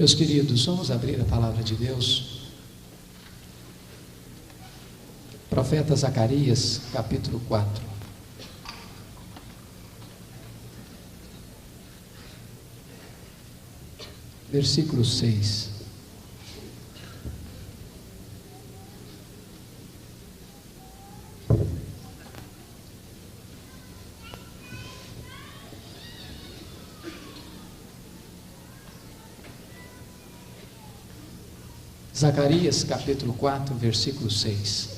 Meus queridos, vamos abrir a palavra de Deus. Profeta Zacarias, capítulo 4. Versículo 6. Zacarias, capítulo 4, versículo 6.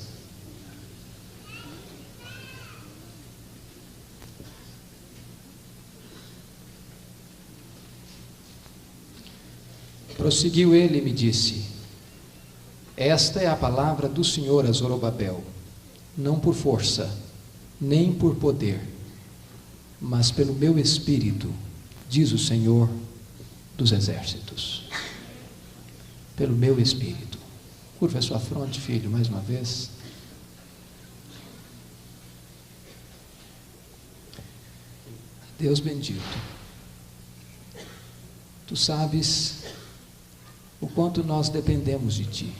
Prosseguiu ele e me disse: esta é a palavra do Senhor a Zorobabel, não por força, nem por poder, mas pelo meu Espírito, diz o Senhor dos Exércitos. Pelo meu Espírito. Curva a sua fronte, filho, mais uma vez. Deus bendito, tu sabes o quanto nós dependemos de ti.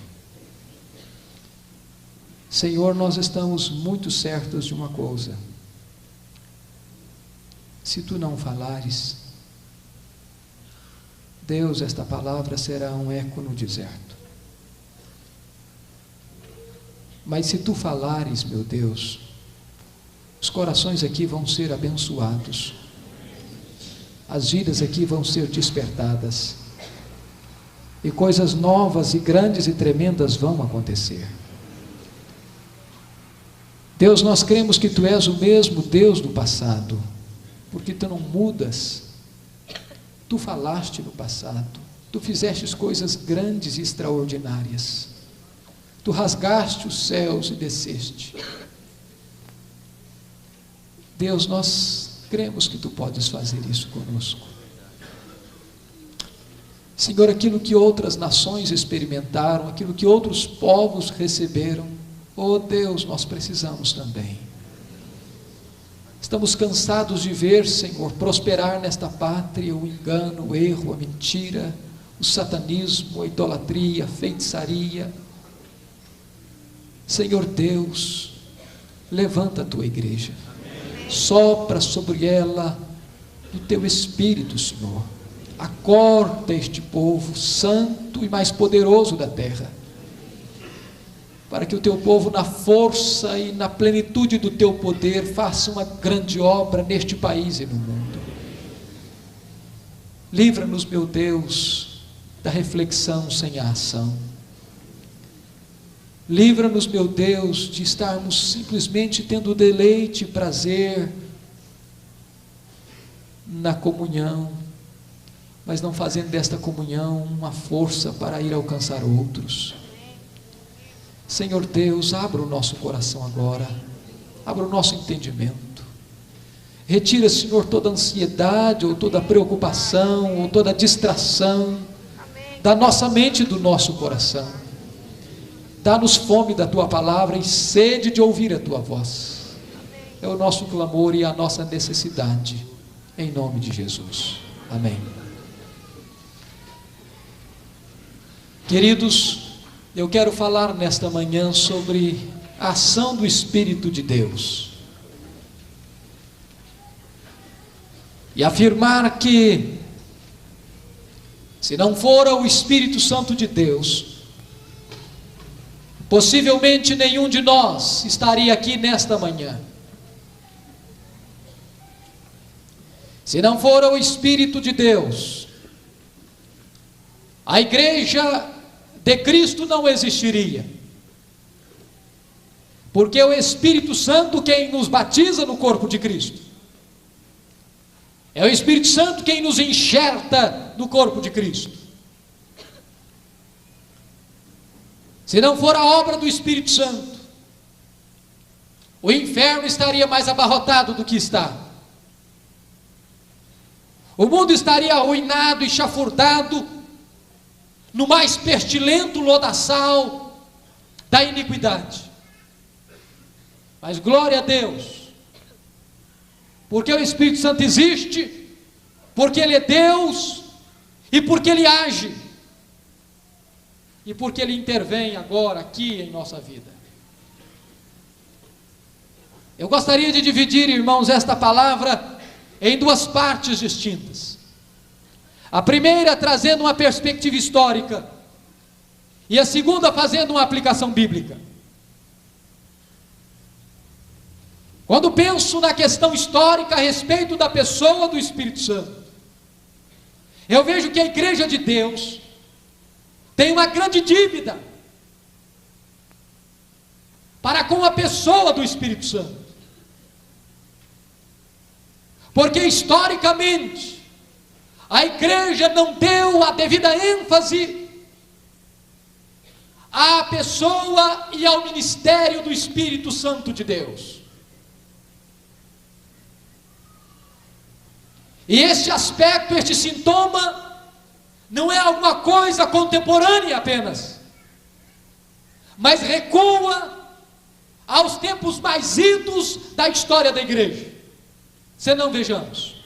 Senhor, nós estamos muito certos de uma coisa: se tu não falares, Deus, esta palavra será um eco no deserto. Mas se tu falares, meu Deus, os corações aqui vão ser abençoados, as vidas aqui vão ser despertadas, e coisas novas e grandes e tremendas vão acontecer. Deus, nós cremos que tu és o mesmo Deus do passado, porque tu não mudas. Tu falaste no passado, tu fizeste coisas grandes e extraordinárias, tu rasgaste os céus e desceste. Deus, nós cremos que tu podes fazer isso conosco. Senhor, aquilo que outras nações experimentaram, aquilo que outros povos receberam, oh Deus, nós precisamos também. Estamos cansados de ver, Senhor, prosperar nesta pátria o engano, o erro, a mentira, o satanismo, a idolatria, a feitiçaria. Senhor Deus, levanta a tua igreja, sopra sobre ela o teu Espírito, Senhor. Acorda este povo santo e mais poderoso da terra, para que o teu povo, na força e na plenitude do teu poder, faça uma grande obra neste país e no mundo. Livra-nos, meu Deus, da reflexão sem a ação. Livra-nos, meu Deus, de estarmos simplesmente tendo deleite e prazer na comunhão, mas não fazendo desta comunhão uma força para ir alcançar outros. Senhor Deus, abra o nosso coração agora, abra o nosso entendimento, retira, Senhor, toda ansiedade, ou toda preocupação, ou toda distração da nossa mente e do nosso coração. Dá-nos fome da tua palavra e sede de ouvir a tua voz. É o nosso clamor e a nossa necessidade, em nome de Jesus, amém. Queridos, eu quero falar nesta manhã sobre a ação do Espírito de Deus e afirmar que, se não for o Espírito Santo de Deus, possivelmente nenhum de nós estaria aqui nesta manhã. Se não for o Espírito de Deus, a igreja de Cristo não existiria, porque é o Espírito Santo quem nos batiza no corpo de Cristo, é o Espírito Santo quem nos enxerta no corpo de Cristo. Se não for a obra do Espírito Santo, o inferno estaria mais abarrotado do que está, o mundo estaria arruinado e chafurdado no mais pestilento lodaçal da iniquidade. Mas glória a Deus, porque o Espírito Santo existe, porque Ele é Deus e porque Ele age e porque Ele intervém agora, aqui em nossa vida. Eu gostaria de dividir, irmãos, esta palavra em duas partes distintas. A primeira trazendo uma perspectiva histórica, e a segunda fazendo uma aplicação bíblica. Quando penso na questão histórica a respeito da pessoa do Espírito Santo, eu vejo que a igreja de Deus tem uma grande dívida para com a pessoa do Espírito Santo. Porque historicamente a igreja não deu a devida ênfase à pessoa e ao ministério do Espírito Santo de Deus. E este aspecto, este sintoma, não é alguma coisa contemporânea apenas, mas recua aos tempos mais idos da história da igreja. Se não, vejamos.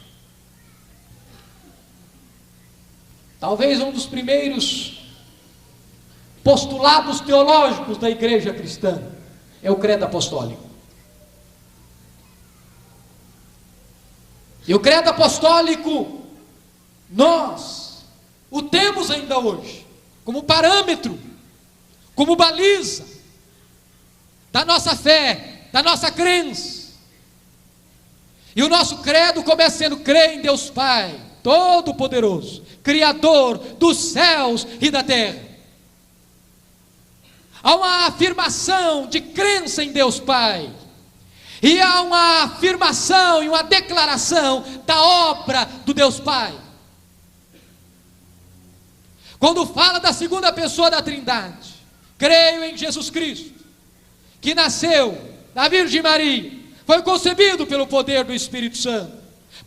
Talvez um dos primeiros postulados teológicos da igreja cristã é o credo apostólico. E o credo apostólico, nós o temos ainda hoje, como parâmetro, como baliza da nossa fé, da nossa crença. E o nosso credo começa sendo: crer em Deus Pai, Todo-Poderoso, Criador dos céus e da terra. Há uma afirmação de crença em Deus Pai, e há uma afirmação e uma declaração da obra do Deus Pai. Quando fala da segunda pessoa da Trindade, creio em Jesus Cristo, que nasceu da Virgem Maria, foi concebido pelo poder do Espírito Santo,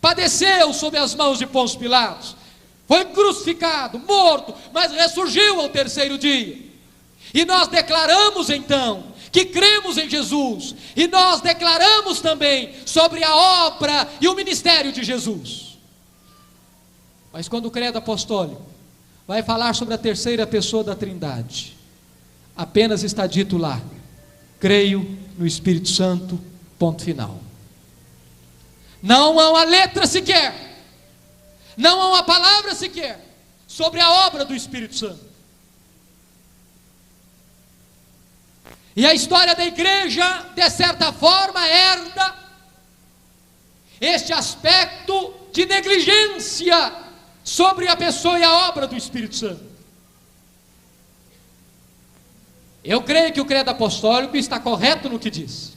padeceu sob as mãos de Pôncio Pilatos, foi crucificado, morto, mas ressurgiu ao terceiro dia. E nós declaramos então que cremos em Jesus, e nós declaramos também sobre a obra e o ministério de Jesus. Mas quando o credo apostólico vai falar sobre a terceira pessoa da Trindade, apenas está dito lá: creio no Espírito Santo, ponto final. Não há uma letra sequer, não há uma palavra sequer sobre a obra do Espírito Santo. E a história da igreja, de certa forma, herda este aspecto de negligência sobre a pessoa e a obra do Espírito Santo. Eu creio que o credo apostólico está correto no que diz,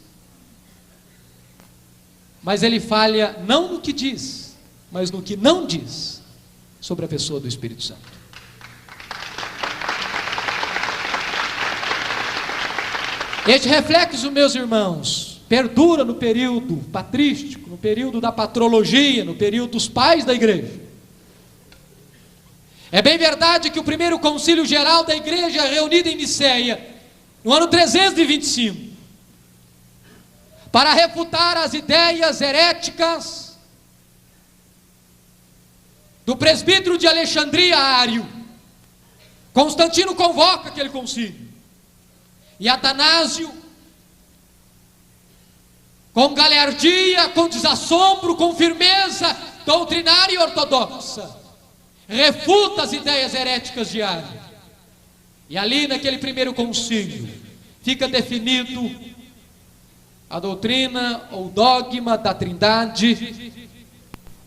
mas ele falha não no que diz, mas no que não diz sobre a pessoa do Espírito Santo. Este reflexo, meus irmãos, perdura no período patrístico, no período da patrologia, no período dos pais da igreja. É bem verdade que o primeiro concílio geral da igreja, reunido em Niceia, no ano 325, para refutar as ideias heréticas do presbítero de Alexandria, Ário, Constantino convoca aquele concílio. E Atanásio, com galhardia, com desassombro, com firmeza doutrinária e ortodoxa, refuta as ideias heréticas de Ário. E ali naquele primeiro concílio fica definido a doutrina ou dogma da Trindade.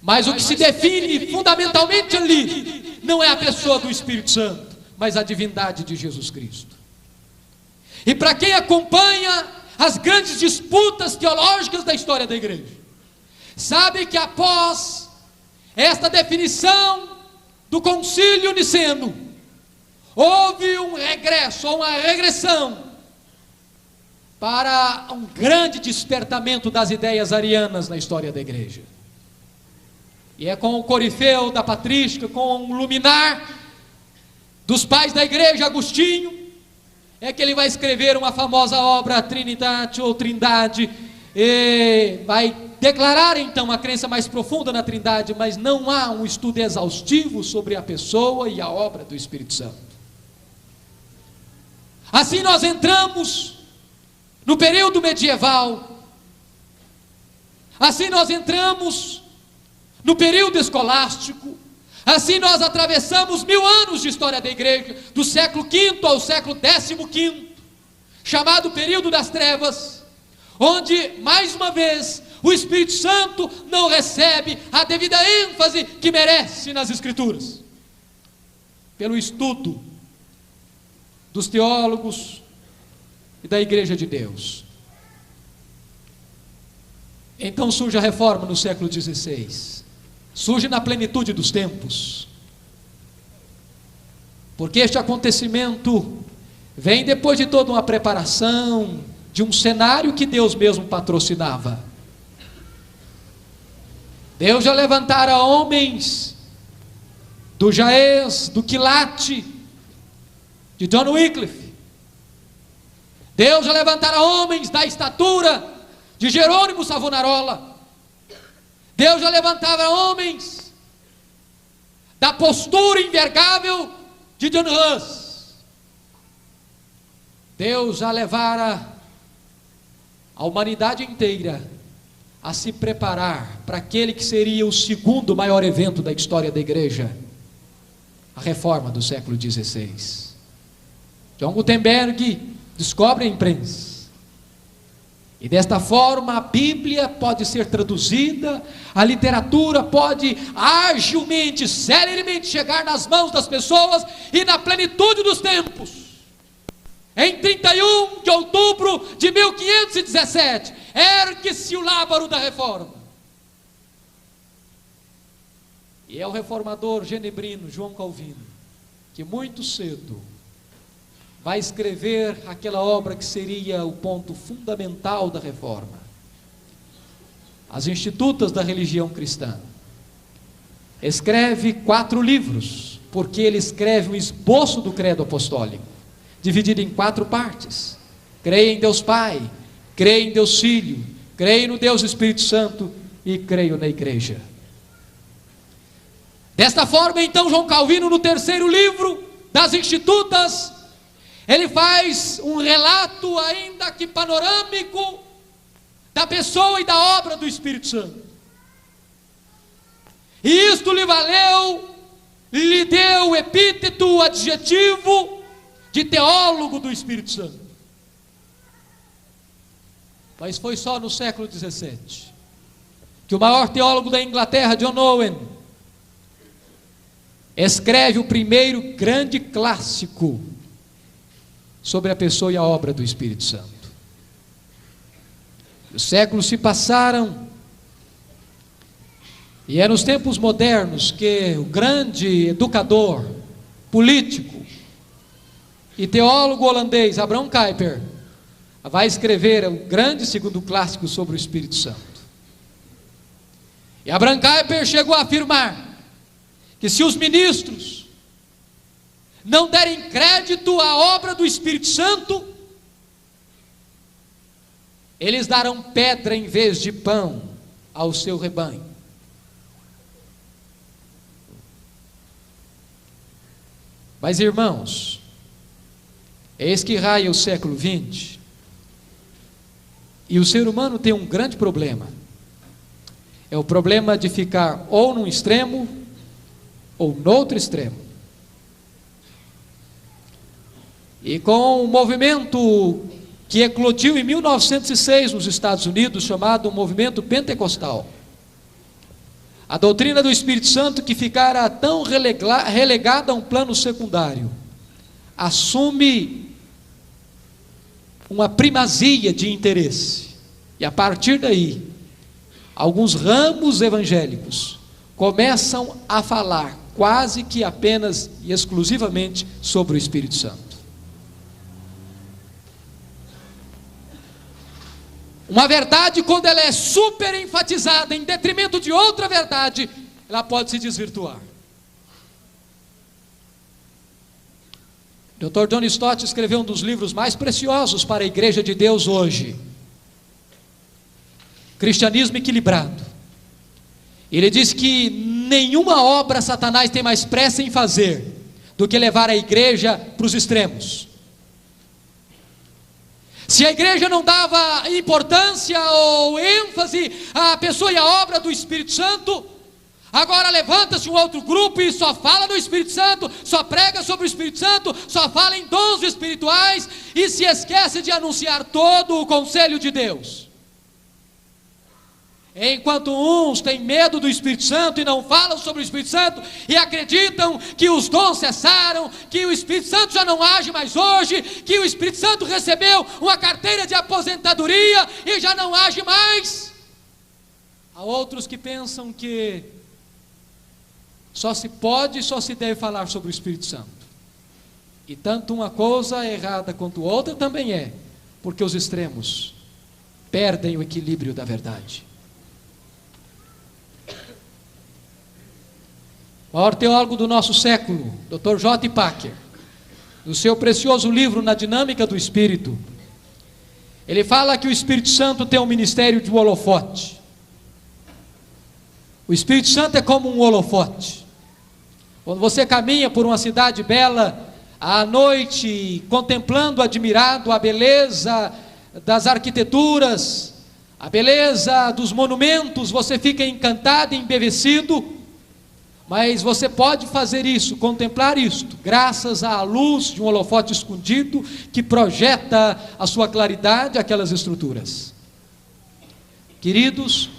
Mas o que se define fundamentalmente ali não é a pessoa do Espírito Santo, mas a divindade de Jesus Cristo. E para quem acompanha as grandes disputas teológicas da história da igreja, sabe que após esta definição do concílio niceno, houve um regresso, ou uma regressão, para um grande despertamento das ideias arianas na história da igreja. E é com o corifeu da patrística, com o luminar dos pais da igreja, Agostinho, é que ele vai escrever uma famosa obra, Trinitate ou Trindade, e vai declarar então a crença mais profunda na Trindade, mas não há um estudo exaustivo sobre a pessoa e a obra do Espírito Santo. Assim nós entramos no período medieval, assim nós entramos no período escolástico, assim nós atravessamos 1000 anos de história da igreja, do século V ao século XV, chamado período das trevas, onde, mais uma vez, o Espírito Santo não recebe a devida ênfase que merece nas Escrituras, pelo estudo dos teólogos e da Igreja de Deus. Então surge a reforma no século XVI, surge na plenitude dos tempos, porque este acontecimento vem depois de toda uma preparação, de um cenário que Deus mesmo patrocinava. Deus já levantara homens do Jaez, do Quilate, de John Wycliffe. Deus já levantara homens da estatura de Jerônimo Savonarola. Deus já levantava homens da postura invergável de John Hus. Deus já levara a humanidade inteira a se preparar para aquele que seria o segundo maior evento da história da igreja, a reforma do século XVI. John Gutenberg descobre a imprensa, e desta forma a Bíblia pode ser traduzida, a literatura pode agilmente, celeremente chegar nas mãos das pessoas, e na plenitude dos tempos, em 31 de outubro de 1517, ergue-se o lábaro da reforma. E é o reformador genebrino João Calvino que muito cedo vai escrever aquela obra que seria o ponto fundamental da reforma, As Institutas da Religião Cristã. Escreve 4 livros, porque ele escreve um esboço do credo apostólico, dividido em 4 partes. Creio em Deus Pai, creio em Deus Filho, creio no Deus Espírito Santo e creio na igreja. Desta forma, então, João Calvino, no 3º livro das Institutas, ele faz um relato, ainda que panorâmico, da pessoa e da obra do Espírito Santo. E isto lhe deu o epíteto, o adjetivo de teólogo do Espírito Santo. Mas foi só no século XVII que o maior teólogo da Inglaterra, John Owen, escreve o primeiro grande clássico sobre a pessoa e a obra do Espírito Santo. Os séculos se passaram, e é nos tempos modernos que o grande educador, político e teólogo holandês Abraham Kuyper vai escrever o grande segundo clássico sobre o Espírito Santo. E Abraham Kuyper chegou a afirmar que se os ministros não derem crédito à obra do Espírito Santo, eles darão pedra em vez de pão ao seu rebanho. Mas, irmãos, eis que raia o século XX, e o ser humano tem um grande problema. É o problema de ficar ou num extremo ou no outro extremo. E com o movimento que eclodiu em 1906 nos Estados Unidos, chamado movimento pentecostal, a doutrina do Espírito Santo, que ficara tão relegada a um plano secundário, assume uma primazia de interesse. E a partir daí, alguns ramos evangélicos começam a falar quase que apenas e exclusivamente sobre o Espírito Santo. Uma verdade, quando ela é super enfatizada em detrimento de outra verdade, ela pode se desvirtuar. Dr. John Stott escreveu um dos livros mais preciosos para a Igreja de Deus hoje, Cristianismo Equilibrado. Ele diz que nenhuma obra Satanás tem mais pressa em fazer do que levar a igreja para os extremos. Se a igreja não dava importância ou ênfase à pessoa e à obra do Espírito Santo, agora levanta-se um outro grupo e só fala do Espírito Santo, só prega sobre o Espírito Santo, só fala em dons espirituais e se esquece de anunciar todo o conselho de Deus. Enquanto uns têm medo do Espírito Santo e não falam sobre o Espírito Santo e acreditam que os dons cessaram, que o Espírito Santo já não age mais hoje, que o Espírito Santo recebeu uma carteira de aposentadoria e já não age mais. Há outros que pensam que só se pode e só se deve falar sobre o Espírito Santo. E tanto uma coisa errada quanto outra também é, porque os extremos perdem o equilíbrio da verdade. O maior teólogo do nosso século, Dr. J. Packer, no seu precioso livro Na Dinâmica do Espírito, ele fala que o Espírito Santo tem um ministério de holofote. O Espírito Santo é como um holofote. Quando você caminha por uma cidade bela, à noite, contemplando admirado a beleza das arquiteturas, a beleza dos monumentos, você fica encantado e embevecido. Mas você pode fazer isso, contemplar isto, graças à luz de um holofote escondido que projeta a sua claridade àquelas estruturas. Queridos,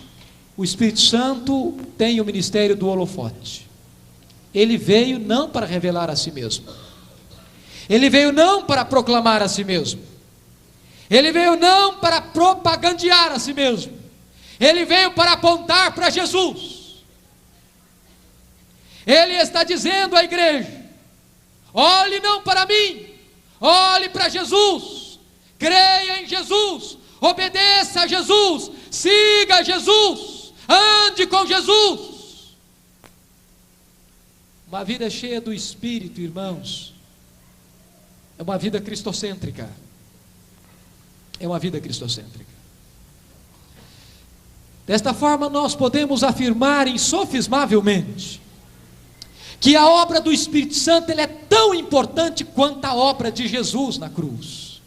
o Espírito Santo tem o ministério do holofote. Ele veio não para revelar a si mesmo. Ele veio não para proclamar a si mesmo. Ele veio não para propagandear a si mesmo. Ele veio para apontar para Jesus. Ele está dizendo à igreja: olhe não para mim, olhe para Jesus, creia em Jesus, obedeça a Jesus, siga Jesus, ande com Jesus. Uma vida cheia do Espírito, irmãos, é uma vida cristocêntrica. É uma vida cristocêntrica. Desta forma nós podemos afirmar insofismavelmente que a obra do Espírito Santo ela é tão importante quanto a obra de Jesus na cruz.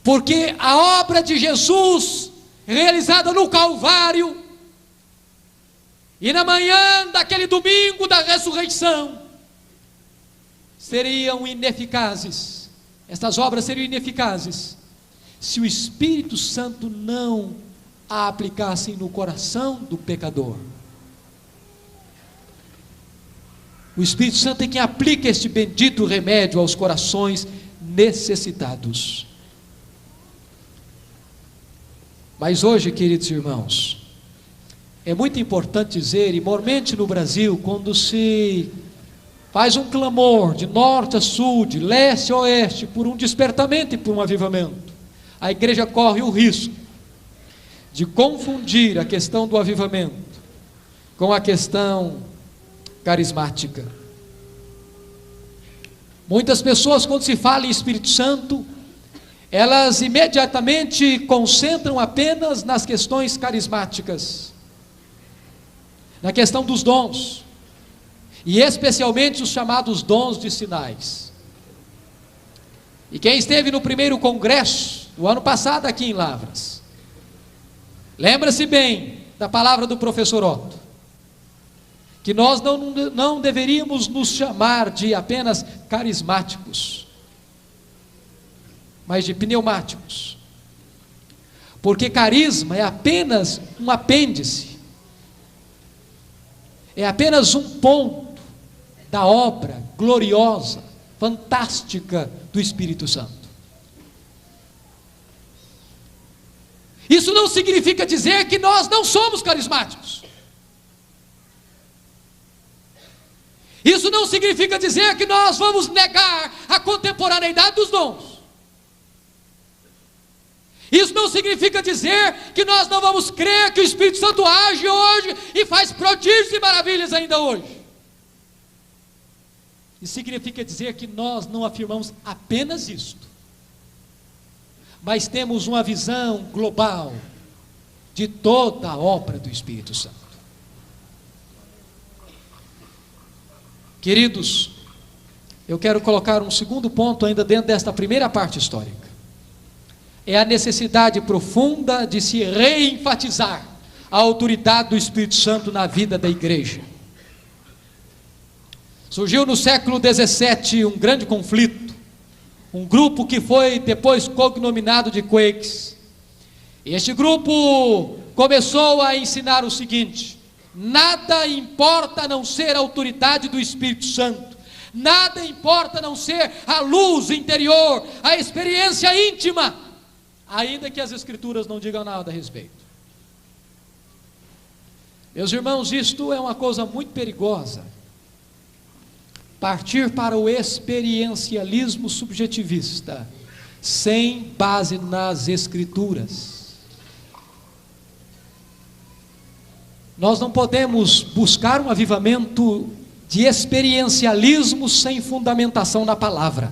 Porque a obra de Jesus, realizada no Calvário, e na manhã daquele domingo da ressurreição, seriam ineficazes. Estas obras seriam ineficazes se o Espírito Santo não a aplicasse no coração do pecador. O Espírito Santo é quem aplica este bendito remédio aos corações necessitados. Mas hoje, queridos irmãos, é muito importante dizer, e mormente no Brasil, quando se faz um clamor de norte a sul, de leste a oeste, por um despertamento e por um avivamento, a igreja corre o risco de confundir a questão do avivamento com a questão carismática. Muitas pessoas, quando se fala em Espírito Santo, elas imediatamente concentram apenas nas questões carismáticas, na questão dos dons, e especialmente os chamados dons de sinais. E quem esteve no primeiro congresso do ano passado aqui em Lavras, lembra-se bem da palavra do professor Otto, que nós não deveríamos nos chamar de apenas carismáticos, mas de pneumáticos, porque carisma é apenas um apêndice, é apenas um ponto da obra gloriosa, fantástica do Espírito Santo. Isso não significa dizer que nós não somos carismáticos. Isso não significa dizer que nós vamos negar a contemporaneidade dos dons. Isso não significa dizer que nós não vamos crer que o Espírito Santo age hoje e faz prodígios e maravilhas ainda hoje. Isso significa dizer que nós não afirmamos apenas isto, mas temos uma visão global de toda a obra do Espírito Santo. eu quero colocar um segundo ponto ainda dentro desta primeira parte histórica. É a necessidade profunda de se reenfatizar a autoridade do Espírito Santo na vida da igreja. Surgiu no século XVII um grande conflito, um grupo que foi depois cognominado de Quakes. E este grupo começou a ensinar o seguinte: nada importa a não ser a autoridade do Espírito Santo, nada importa a não ser a luz interior, a experiência íntima, ainda que as Escrituras não digam nada a respeito. Meus irmãos, isto é uma coisa muito perigosa. Partir para o experiencialismo subjetivista, sem base nas Escrituras. Nós não podemos buscar um avivamento de experiencialismo sem fundamentação na palavra.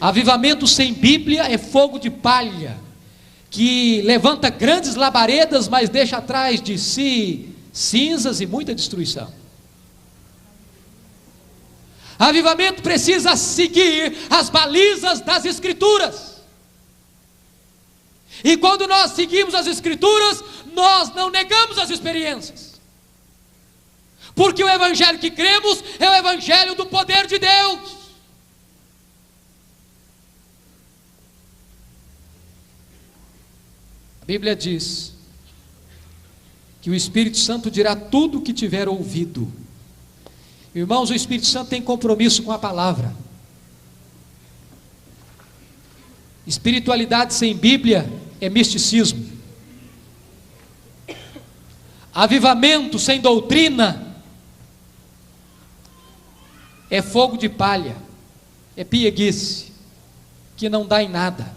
Avivamento sem Bíblia é fogo de palha, que levanta grandes labaredas, mas deixa atrás de si cinzas e muita destruição. Avivamento precisa seguir as balizas das Escrituras. E quando nós seguimos as Escrituras, nós não negamos as experiências. Porque o evangelho que cremos é o evangelho do poder de Deus. A Bíblia diz que o Espírito Santo dirá tudo o que tiver ouvido. Irmãos, o Espírito Santo tem compromisso com a palavra. Espiritualidade sem Bíblia é misticismo. Avivamento sem doutrina é fogo de palha, é pieguice, que não dá em nada.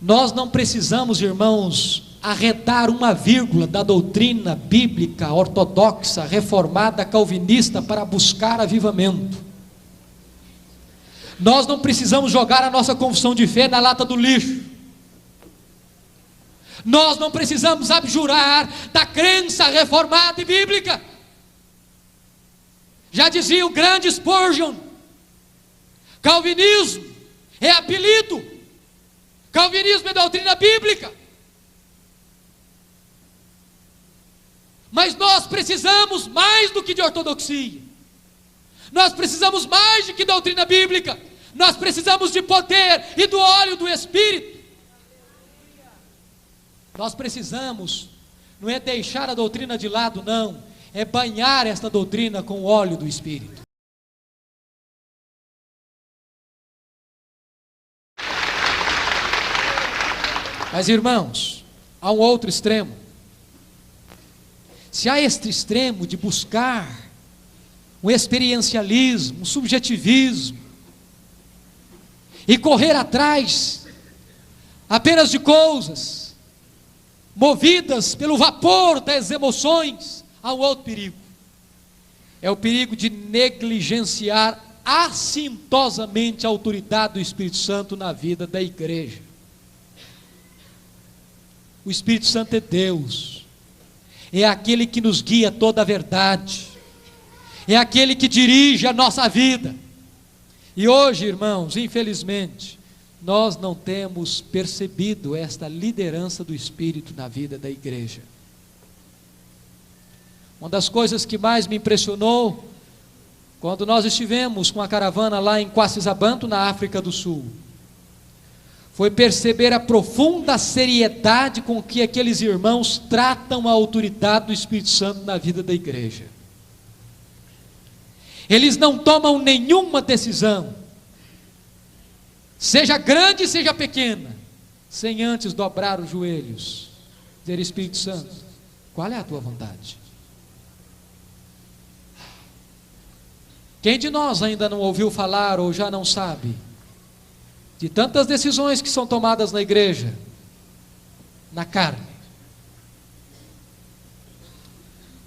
Nós não precisamos, irmãos, arredar uma vírgula da doutrina bíblica, ortodoxa, reformada, calvinista, para buscar avivamento. Nós não precisamos jogar a nossa confissão de fé na lata do lixo. Nós não precisamos abjurar da crença reformada e bíblica. Já dizia o grande Spurgeon: calvinismo é apelido, calvinismo é doutrina bíblica. Mas nós precisamos mais do que de ortodoxia, nós precisamos mais do que doutrina bíblica, nós precisamos de poder e do óleo do Espírito. Nós precisamos, não é deixar a doutrina de lado, não, é banhar esta doutrina com o óleo do Espírito. Mas irmãos, há um outro extremo. Se há este extremo de buscar um experiencialismo, um subjetivismo, e correr atrás apenas de coisas movidas pelo vapor das emoções, há um outro perigo. É o perigo de negligenciar assintosamente a autoridade do Espírito Santo na vida da igreja. O Espírito Santo é Deus, é aquele que nos guia toda a verdade, é aquele que dirige a nossa vida. E hoje, irmãos, infelizmente, nós não temos percebido esta liderança do Espírito na vida da igreja. Uma das coisas que mais me impressionou, quando nós estivemos com a caravana lá em Quacisabanto, na África do Sul, foi perceber a profunda seriedade com que aqueles irmãos tratam a autoridade do Espírito Santo na vida da igreja. Eles não tomam nenhuma decisão, seja grande, seja pequena, sem antes dobrar os joelhos, dizer: Espírito Santo, qual é a tua vontade? Quem de nós ainda não ouviu falar ou já não sabe de tantas decisões que são tomadas na igreja, na carne?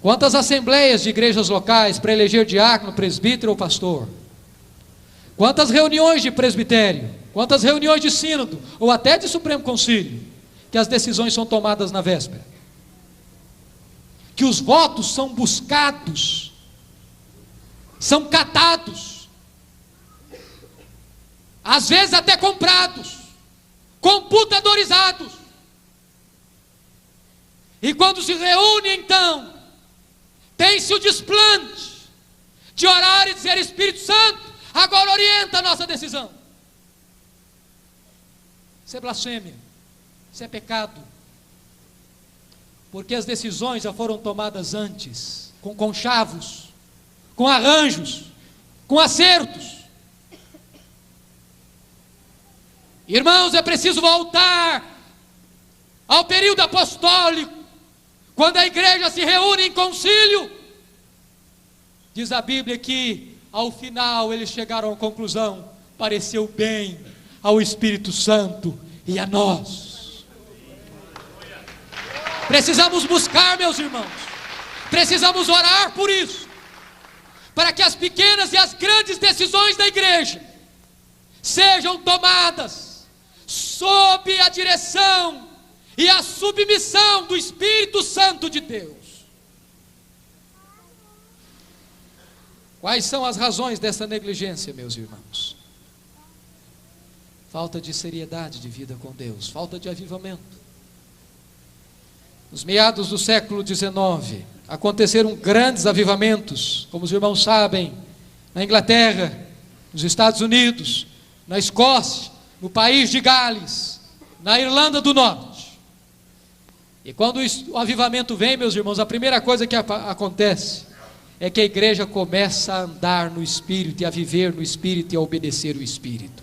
Quantas assembleias de igrejas locais para eleger diácono, presbítero ou pastor? Quantas reuniões de presbitério? Quantas reuniões de sínodo ou até de Supremo Concílio, que as decisões são tomadas na véspera? que os votos são buscados, são catados, às vezes até comprados, computadorizados. E quando se reúne, então, tem-se o desplante de orar e dizer: Espírito Santo, agora orienta a nossa decisão. Isso é blasfêmia, isso é pecado, porque as decisões já foram tomadas antes, com conchavos, com arranjos, com acertos. Irmãos, é preciso voltar ao período apostólico, quando a igreja se reúne em concílio. Diz a Bíblia que ao final eles chegaram à conclusão: pareceu bem ao Espírito Santo e a nós. Precisamos buscar, meus irmãos, precisamos orar por isso, para que as pequenas e as grandes decisões da igreja sejam tomadas sob a direção e a submissão do Espírito Santo de Deus. Quais são as razões dessa negligência, meus irmãos? Falta de seriedade de vida com Deus, falta de avivamento. Nos meados do século XIX, aconteceram grandes avivamentos, como os irmãos sabem, na Inglaterra, nos Estados Unidos, na Escócia, no país de Gales, na Irlanda do Norte. E quando o avivamento vem, meus irmãos, a primeira coisa que acontece é que a igreja começa a andar no Espírito, e a viver no Espírito, e a obedecer o Espírito.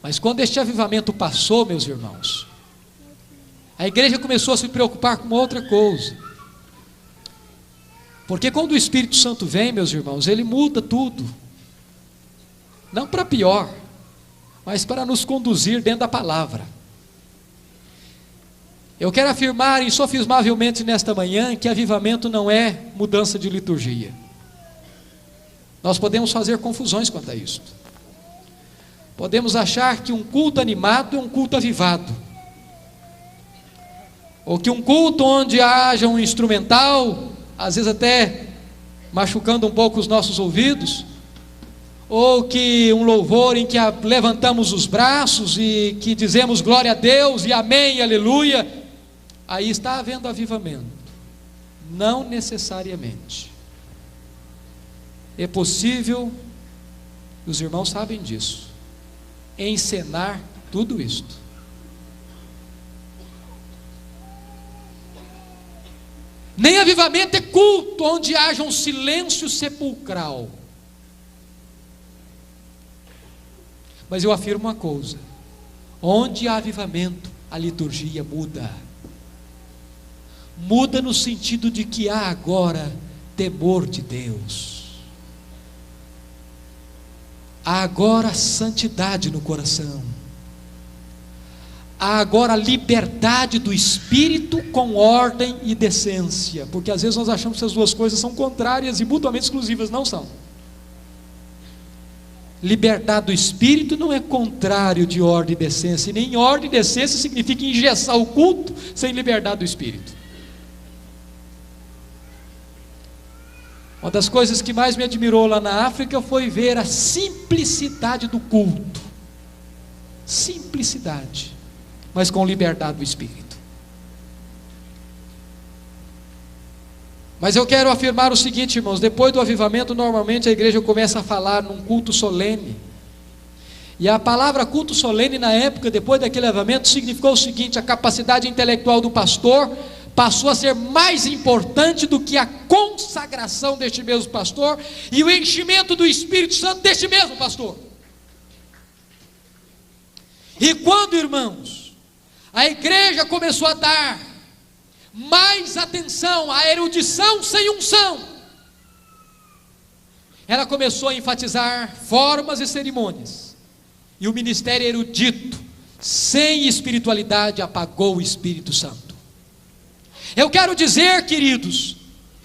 Mas quando este avivamento passou, meus irmãos, a igreja começou a se preocupar com outra coisa. Porque quando o Espírito Santo vem, meus irmãos, ele muda tudo. Não para pior, mas para nos conduzir dentro da palavra. Eu quero afirmar insofismavelmente nesta manhã que avivamento não é mudança de liturgia. Nós podemos fazer confusões quanto a isso. Podemos achar que um culto animado é um culto avivado, ou que um culto onde haja um instrumental, às vezes até machucando um pouco os nossos ouvidos, ou que um louvor em que levantamos os braços e que dizemos glória a Deus e amém e aleluia, aí está havendo avivamento. Não necessariamente. É possível, os irmãos sabem disso, encenar tudo isto. Nem avivamento é culto onde haja um silêncio sepulcral. Mas eu afirmo uma coisa: onde há avivamento, a liturgia muda. Muda no sentido de que há agora temor de Deus. Há agora santidade no coração. Há agora liberdade do Espírito com ordem e decência. Porque às vezes nós achamos que as duas coisas são contrárias e mutuamente exclusivas. Não são. Liberdade do Espírito não é contrário de ordem e decência. E nem ordem e decência significa engessar o culto sem liberdade do Espírito. Uma das coisas que mais me admirou lá na África foi ver a simplicidade do culto. Simplicidade, mas com liberdade do Espírito. Mas eu quero afirmar o seguinte, irmãos: depois do avivamento, normalmente a igreja começa a falar num culto solene. E a palavra culto solene na época, depois daquele avivamento, significou o seguinte: a capacidade intelectual do pastor passou a ser mais importante do que a consagração deste mesmo pastor e o enchimento do Espírito Santo deste mesmo pastor. E quando, irmãos, a igreja começou a dar mais atenção à erudição sem unção, ela começou a enfatizar formas e cerimônias, e o ministério erudito sem espiritualidade apagou o Espírito Santo. Eu quero dizer, queridos,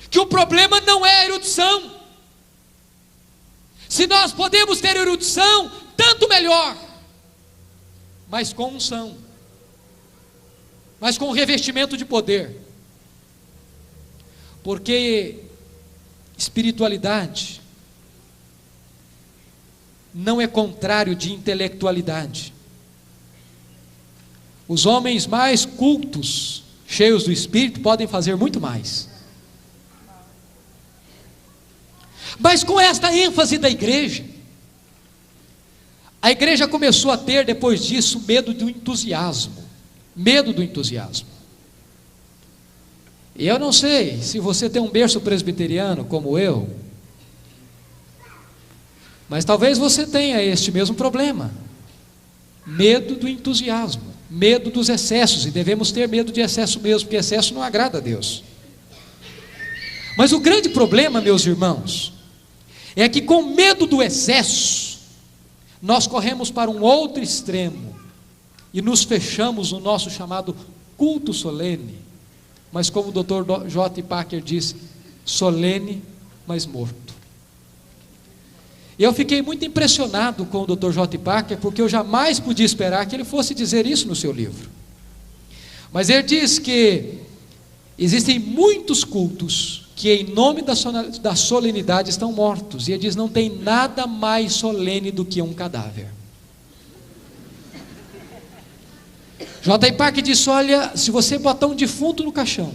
que o problema não é a erudição. Se nós podemos ter erudição, tanto melhor, mas com unção. mas com revestimento de poder. Porque espiritualidade não é contrário de intelectualidade. Os homens mais cultos, cheios do Espírito, podem fazer muito mais. Mas com esta ênfase da igreja, a igreja começou a ter, depois disso, medo do entusiasmo. Medo do entusiasmo. E eu não sei se você tem um berço presbiteriano como eu, mas talvez você tenha este mesmo problema. Medo do entusiasmo, medo dos excessos, e devemos ter medo de excesso mesmo, porque excesso não agrada a Deus. Mas o grande problema, meus irmãos, é que com medo do excesso, nós corremos para um outro extremo, e nos fechamos no nosso chamado culto solene, mas como o Dr. J. Packer disse, solene, mas morto. E eu fiquei muito impressionado com o Dr. J. Packer, porque eu jamais podia esperar que ele fosse dizer isso no seu livro. Mas ele diz que existem muitos cultos que em nome da solenidade estão mortos, e ele diz, não tem nada mais solene do que um cadáver. J. Packer disse, olha, se você botar um defunto no caixão,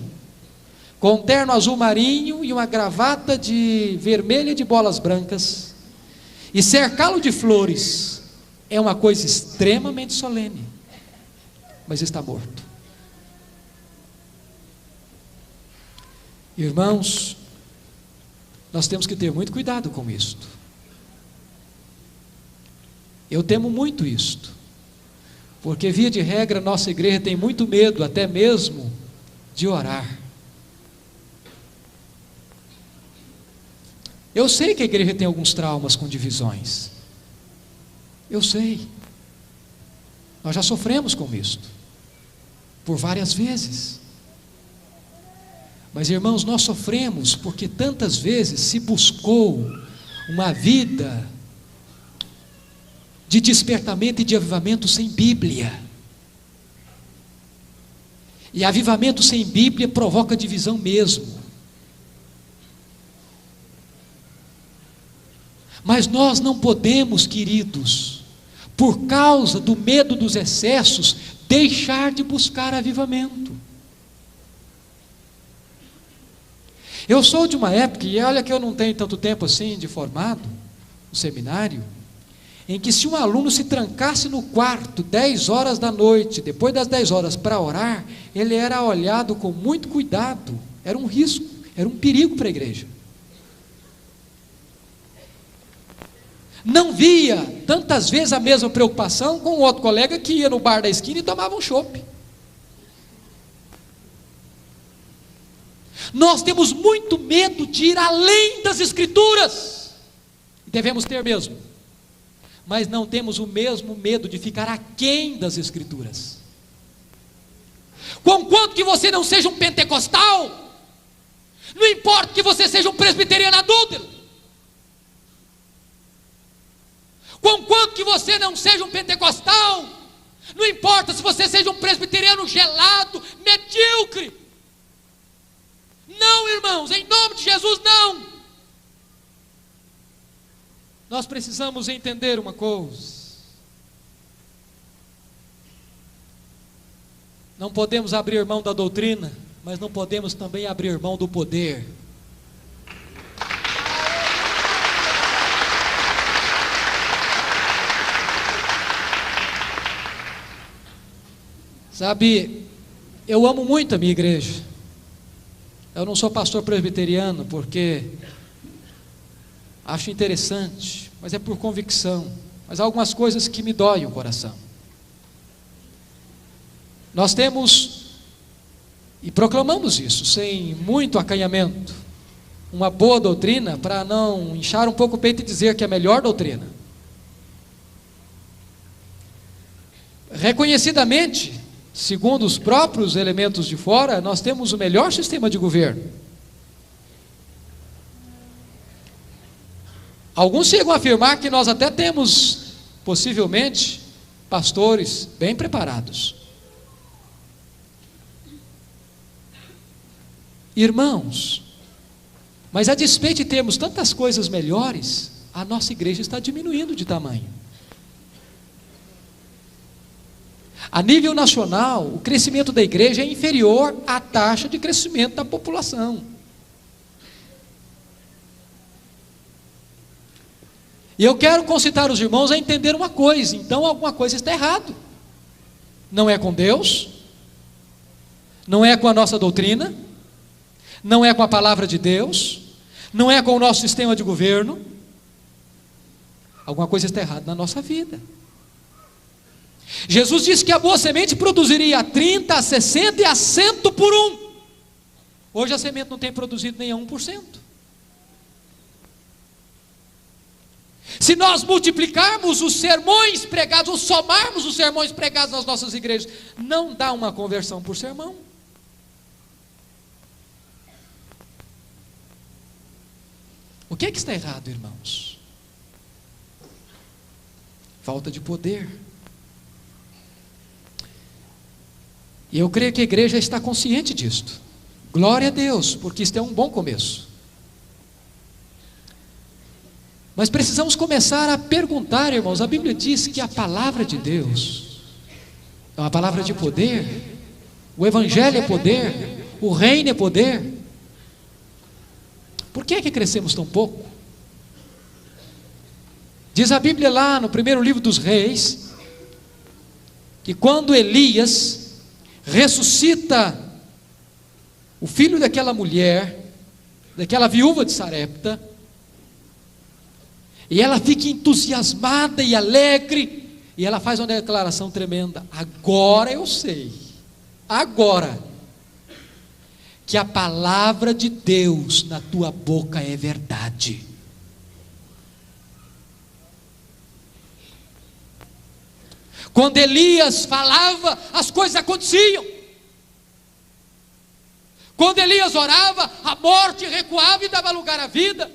com um terno azul marinho e uma gravata de vermelha de bolas brancas, e cercá-lo de flores, é uma coisa extremamente solene, mas está morto. Irmãos, nós temos que ter muito cuidado com isto. Eu temo muito isto, porque via de regra nossa igreja tem muito medo até mesmo de orar. Eu sei que a igreja tem alguns traumas com divisões, eu sei, nós já sofremos com isto, por várias vezes. Mas irmãos, nós sofremos porque tantas vezes se buscou uma vida de despertamento e de avivamento sem Bíblia. E avivamento sem Bíblia provoca divisão mesmo. Mas nós não podemos, queridos, por causa do medo dos excessos, deixar de buscar avivamento. Eu sou de uma época, e olha que eu não tenho tanto tempo assim de formado, no seminário, em que se um aluno se trancasse no quarto 10 horas da noite, depois das 10 horas para orar, ele era olhado com muito cuidado, era um risco, era um perigo para a igreja. Não via tantas vezes a mesma preocupação com um outro colega que ia no bar da esquina e tomava um chopp. Nós temos muito medo de ir além das Escrituras, devemos ter mesmo, mas não temos o mesmo medo de ficar aquém das Escrituras. Conquanto que você não seja um pentecostal, não importa que você seja um presbiteriano adúltero, conquanto que você não seja um pentecostal, não importa se você seja um presbiteriano gelado, medíocre, não, irmãos, em nome de Jesus, não. Nós precisamos entender uma coisa: não podemos abrir mão da doutrina, mas não podemos também abrir mão do poder. Sabe, eu amo muito a minha igreja. Eu não sou pastor presbiteriano porque acho interessante, mas é por convicção. Mas há algumas coisas que me doem o coração. Nós temos, e proclamamos isso, sem muito acanhamento, uma boa doutrina, para não inchar um pouco o peito e dizer que é a melhor doutrina. Reconhecidamente, segundo os próprios elementos de fora, nós temos o melhor sistema de governo. Alguns chegam a afirmar que nós até temos, possivelmente, pastores bem preparados. Irmãos, mas a despeito de termos tantas coisas melhores, a nossa igreja está diminuindo de tamanho. A nível nacional, o crescimento da igreja é inferior à taxa de crescimento da população. E eu quero concitar os irmãos a entender uma coisa: então alguma coisa está errado. Não é com Deus, não é com a nossa doutrina, não é com a palavra de Deus, não é com o nosso sistema de governo. Alguma coisa está errada na nossa vida. Jesus disse que a boa semente produziria a 30, a 60 e a 100 por um. Hoje a semente não tem produzido nem a 1%. Se nós multiplicarmos os sermões pregados, ou somarmos os sermões pregados nas nossas igrejas, não dá uma conversão por sermão. O que é que está errado, irmãos? Falta de poder. E eu creio que a igreja está consciente disto. Glória a Deus, porque isto é um bom começo. Mas precisamos começar a perguntar, irmãos. A Bíblia diz que a palavra de Deus é uma palavra de poder. O Evangelho é poder. O reino é poder. Por que é que crescemos tão pouco? Diz a Bíblia lá no primeiro livro dos Reis, que quando Elias ressuscita o filho daquela mulher, daquela viúva de Sarepta, e ela fica entusiasmada e alegre, e ela faz uma declaração tremenda: agora eu sei, agora, que a palavra de Deus na tua boca é verdade. Quando Elias falava, as coisas aconteciam. Quando Elias orava, a morte recuava e dava lugar à vida.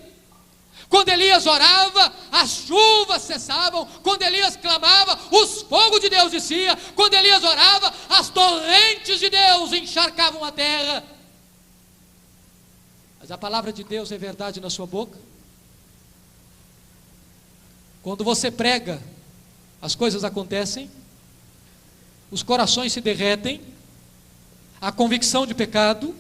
Quando Elias orava, as chuvas cessavam. Quando Elias clamava, os fogos de Deus desciam. Quando Elias orava, as torrentes de Deus encharcavam a terra. Mas a palavra de Deus é verdade na sua boca? Quando você prega, as coisas acontecem, os corações se derretem, a convicção de pecado.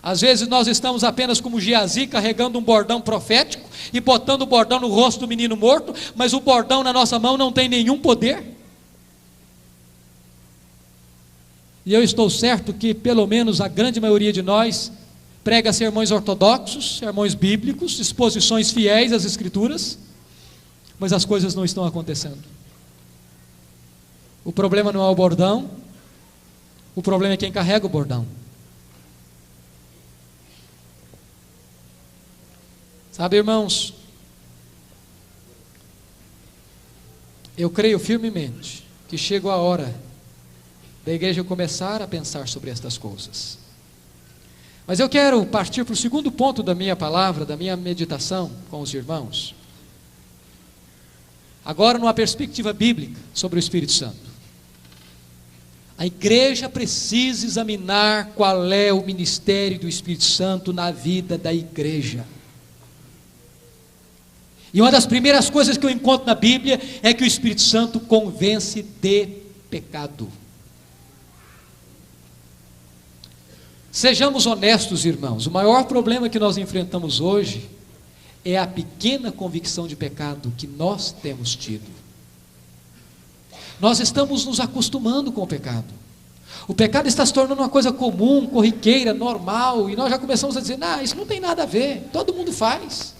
Às vezes nós estamos apenas como Geazi, carregando um bordão profético e botando o bordão no rosto do menino morto, mas o bordão na nossa mão não tem nenhum poder. E eu estou certo que pelo menos a grande maioria de nós prega sermões ortodoxos, sermões bíblicos, exposições fiéis às Escrituras, mas as coisas não estão acontecendo. O problema não é o bordão, o problema é quem carrega o bordão. Sabe, irmãos, eu creio firmemente que chegou a hora da igreja começar a pensar sobre estas coisas. Mas eu quero partir para o segundo ponto da minha palavra, da minha meditação com os irmãos. Agora, numa perspectiva bíblica sobre o Espírito Santo. A igreja precisa examinar qual é o ministério do Espírito Santo na vida da igreja. E uma das primeiras coisas que eu encontro na Bíblia é que o Espírito Santo convence de pecado. Sejamos honestos, irmãos, o maior problema que nós enfrentamos hoje é a pequena convicção de pecado que nós temos tido. Nós estamos nos acostumando com o pecado. O pecado está se tornando uma coisa comum, corriqueira, normal, e nós já começamos a dizer: não, isso não tem nada a ver, todo mundo faz.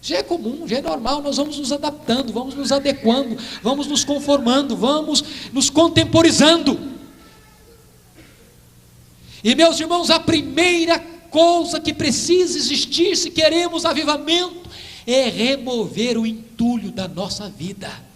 Já é comum, já é normal, nós vamos nos adaptando, vamos nos adequando, vamos nos conformando, vamos nos contemporizando. E meus irmãos, a primeira coisa que precisa existir se queremos avivamento é remover o entulho da nossa vida.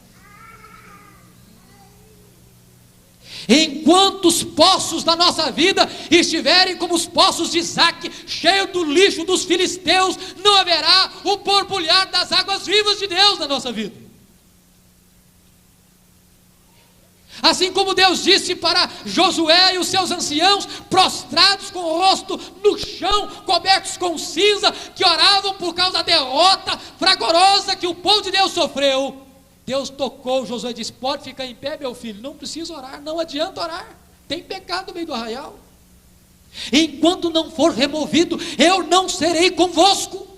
Enquanto os poços da nossa vida estiverem como os poços de Isaac, cheios do lixo dos filisteus, não haverá o borbulhar das águas vivas de Deus na nossa vida. Assim como Deus disse para Josué e os seus anciãos, prostrados com o rosto no chão, cobertos com cinza, que oravam por causa da derrota fragorosa que o povo de Deus sofreu, Deus tocou Josué e disse: pode ficar em pé, meu filho, não precisa orar, não adianta orar, tem pecado no meio do arraial. Enquanto não for removido, eu não serei convosco.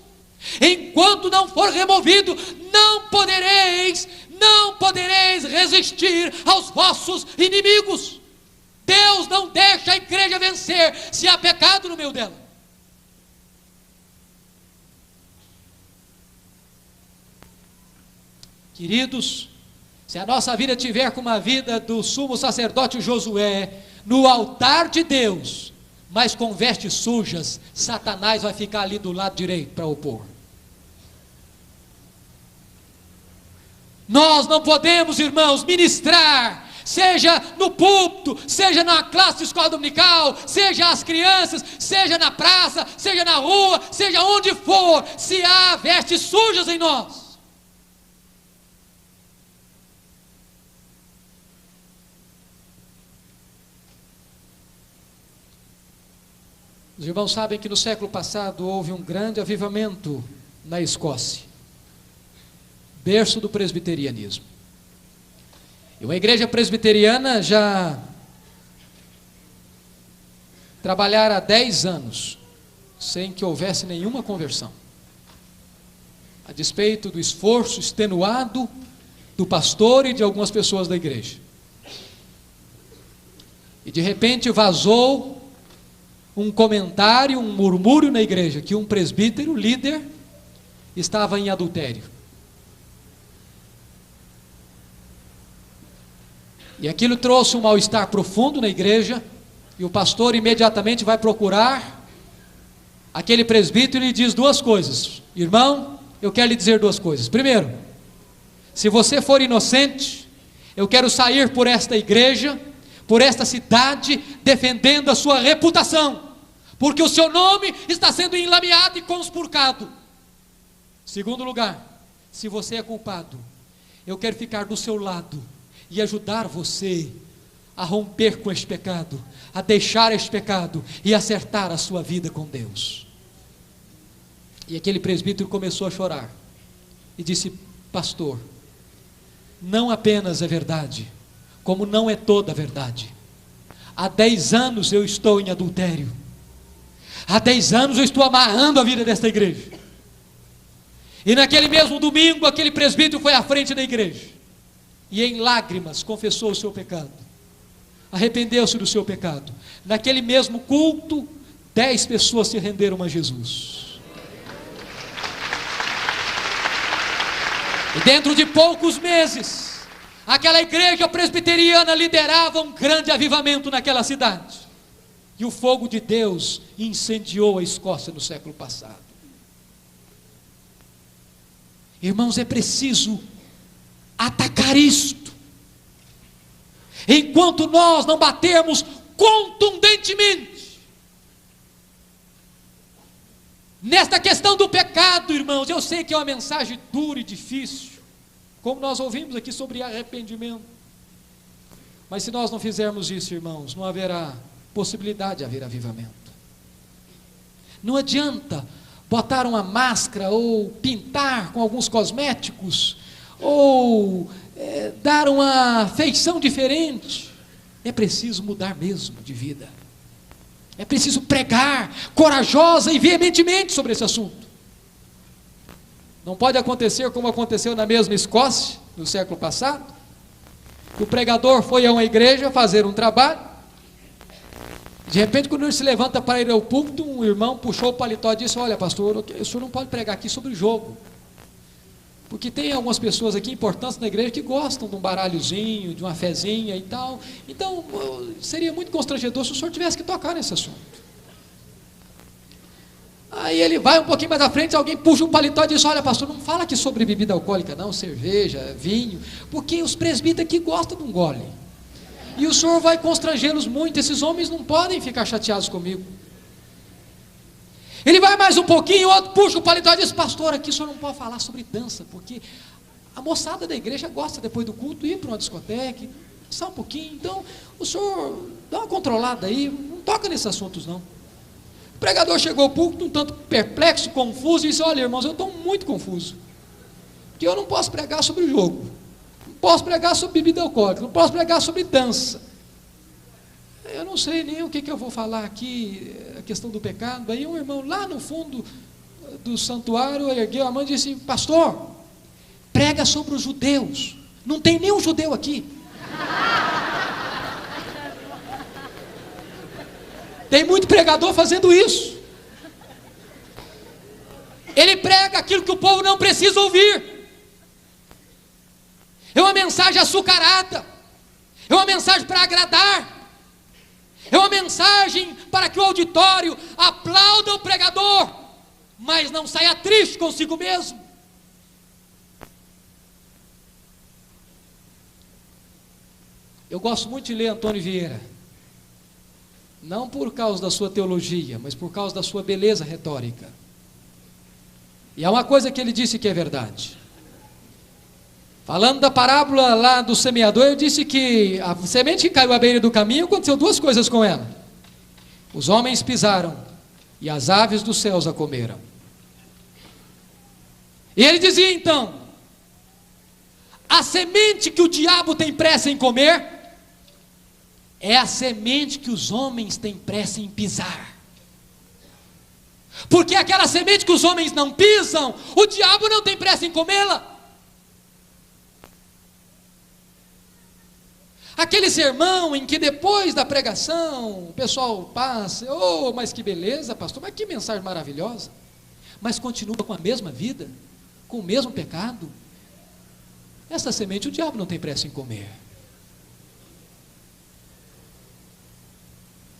Enquanto não for removido, não podereis resistir aos vossos inimigos. Deus não deixa a igreja vencer se há pecado no meio dela. Queridos, se a nossa vida tiver como a vida do sumo sacerdote Josué, no altar de Deus, mas com vestes sujas, Satanás vai ficar ali do lado direito para opor. Nós não podemos, irmãos, ministrar, seja no púlpito, seja na classe de escola dominical, seja as crianças, seja na praça, seja na rua, seja onde for, se há vestes sujas em nós. Os irmãos sabem que no século passado houve um grande avivamento na Escócia, berço do presbiterianismo. E uma igreja presbiteriana já trabalhara há 10 anos, sem que houvesse nenhuma conversão, a despeito do esforço extenuado do pastor e de algumas pessoas da igreja. E de repente vazou um comentário, um murmúrio na igreja, que um presbítero, líder, estava em adultério. E aquilo trouxe um mal-estar profundo na igreja, e o pastor imediatamente vai procurar aquele presbítero e lhe diz duas coisas: irmão, eu quero lhe dizer duas coisas. Primeiro, se você for inocente, eu quero sair por esta igreja, por esta cidade, defendendo a sua reputação, porque o seu nome está sendo enlameado e conspurcado. Segundo lugar, se você é culpado, eu quero ficar do seu lado e ajudar você a romper com este pecado, a deixar este pecado e acertar a sua vida com Deus. E aquele presbítero começou a chorar e disse: pastor, não apenas é verdade, como não é toda a verdade. Há 10 anos eu estou em adultério. Há 10 anos eu estou amarrando a vida desta igreja. E naquele mesmo domingo, aquele presbítero foi à frente da igreja e em lágrimas confessou o seu pecado, arrependeu-se do seu pecado. Naquele mesmo culto, 10 pessoas se renderam a Jesus. E dentro de poucos meses, aquela igreja presbiteriana liderava um grande avivamento naquela cidade. E o fogo de Deus incendiou a Escócia no século passado. Irmãos, é preciso atacar isto. Enquanto nós não batermos contundentemente nesta questão do pecado, irmãos, eu sei que é uma mensagem dura e difícil, como nós ouvimos aqui sobre arrependimento. Mas se nós não fizermos isso, irmãos, não haverá possibilidade de haver avivamento. Não adianta botar uma máscara ou pintar com alguns cosméticos ou dar uma feição diferente. É preciso mudar mesmo de vida. É preciso pregar corajosa e veementemente sobre esse assunto. Não pode acontecer como aconteceu na mesma Escócia no século passado. O pregador foi a uma igreja fazer um trabalho. De repente, quando ele se levanta para ir ao púlpito, um irmão puxou o paletó e disse: olha, pastor, o senhor não pode pregar aqui sobre jogo, porque tem algumas pessoas aqui importantes na igreja que gostam de um baralhozinho, de uma fezinha e tal. Então seria muito constrangedor se o senhor tivesse que tocar nesse assunto. Aí ele vai um pouquinho mais à frente, alguém puxa um paletó e diz: olha, pastor, não fala aqui sobre bebida alcoólica não, cerveja, vinho, porque os presbíteros aqui gostam de um gole, e o senhor vai constrangê-los muito. Esses homens não podem ficar chateados comigo. Ele vai mais um pouquinho, o outro puxa o paletó e diz: pastor, aqui o senhor não pode falar sobre dança, porque a moçada da igreja gosta depois do culto ir para uma discoteca. Só um pouquinho. Então, o senhor dá uma controlada aí, não toca nesses assuntos não. O pregador chegou ao púlpito um tanto perplexo, confuso, e disse: olha, irmãos, eu estou muito confuso, porque eu não posso pregar sobre o jogo, não posso pregar sobre bebida alcoólica, não posso pregar sobre dança, eu não sei nem o que eu vou falar aqui, a questão do pecado. Aí um irmão lá no fundo do santuário ergueu a mão e disse: pastor, prega sobre os judeus, não tem nenhum judeu aqui. Tem muito pregador fazendo isso. Ele prega aquilo que o povo não precisa ouvir. É uma mensagem açucarada, é uma mensagem para agradar, é uma mensagem para que o auditório aplauda o pregador, mas não saia triste consigo mesmo. Eu gosto muito de ler Antônio Vieira, não por causa da sua teologia, mas por causa da sua beleza retórica. E há uma coisa que ele disse que é verdade. Falando da parábola lá do semeador, ele disse que a semente que caiu à beira do caminho, aconteceu duas coisas com ela: os homens pisaram e as aves dos céus a comeram. E ele dizia então: a semente que o diabo tem pressa em comer é a semente que os homens têm pressa em pisar. Porque aquela semente que os homens não pisam, o diabo não tem pressa em comê-la. Aquele sermão em que depois da pregação o pessoal passa: oh, mas que beleza, pastor, mas que mensagem maravilhosa, mas continua com a mesma vida, com o mesmo pecado. Essa semente o diabo não tem pressa em comer.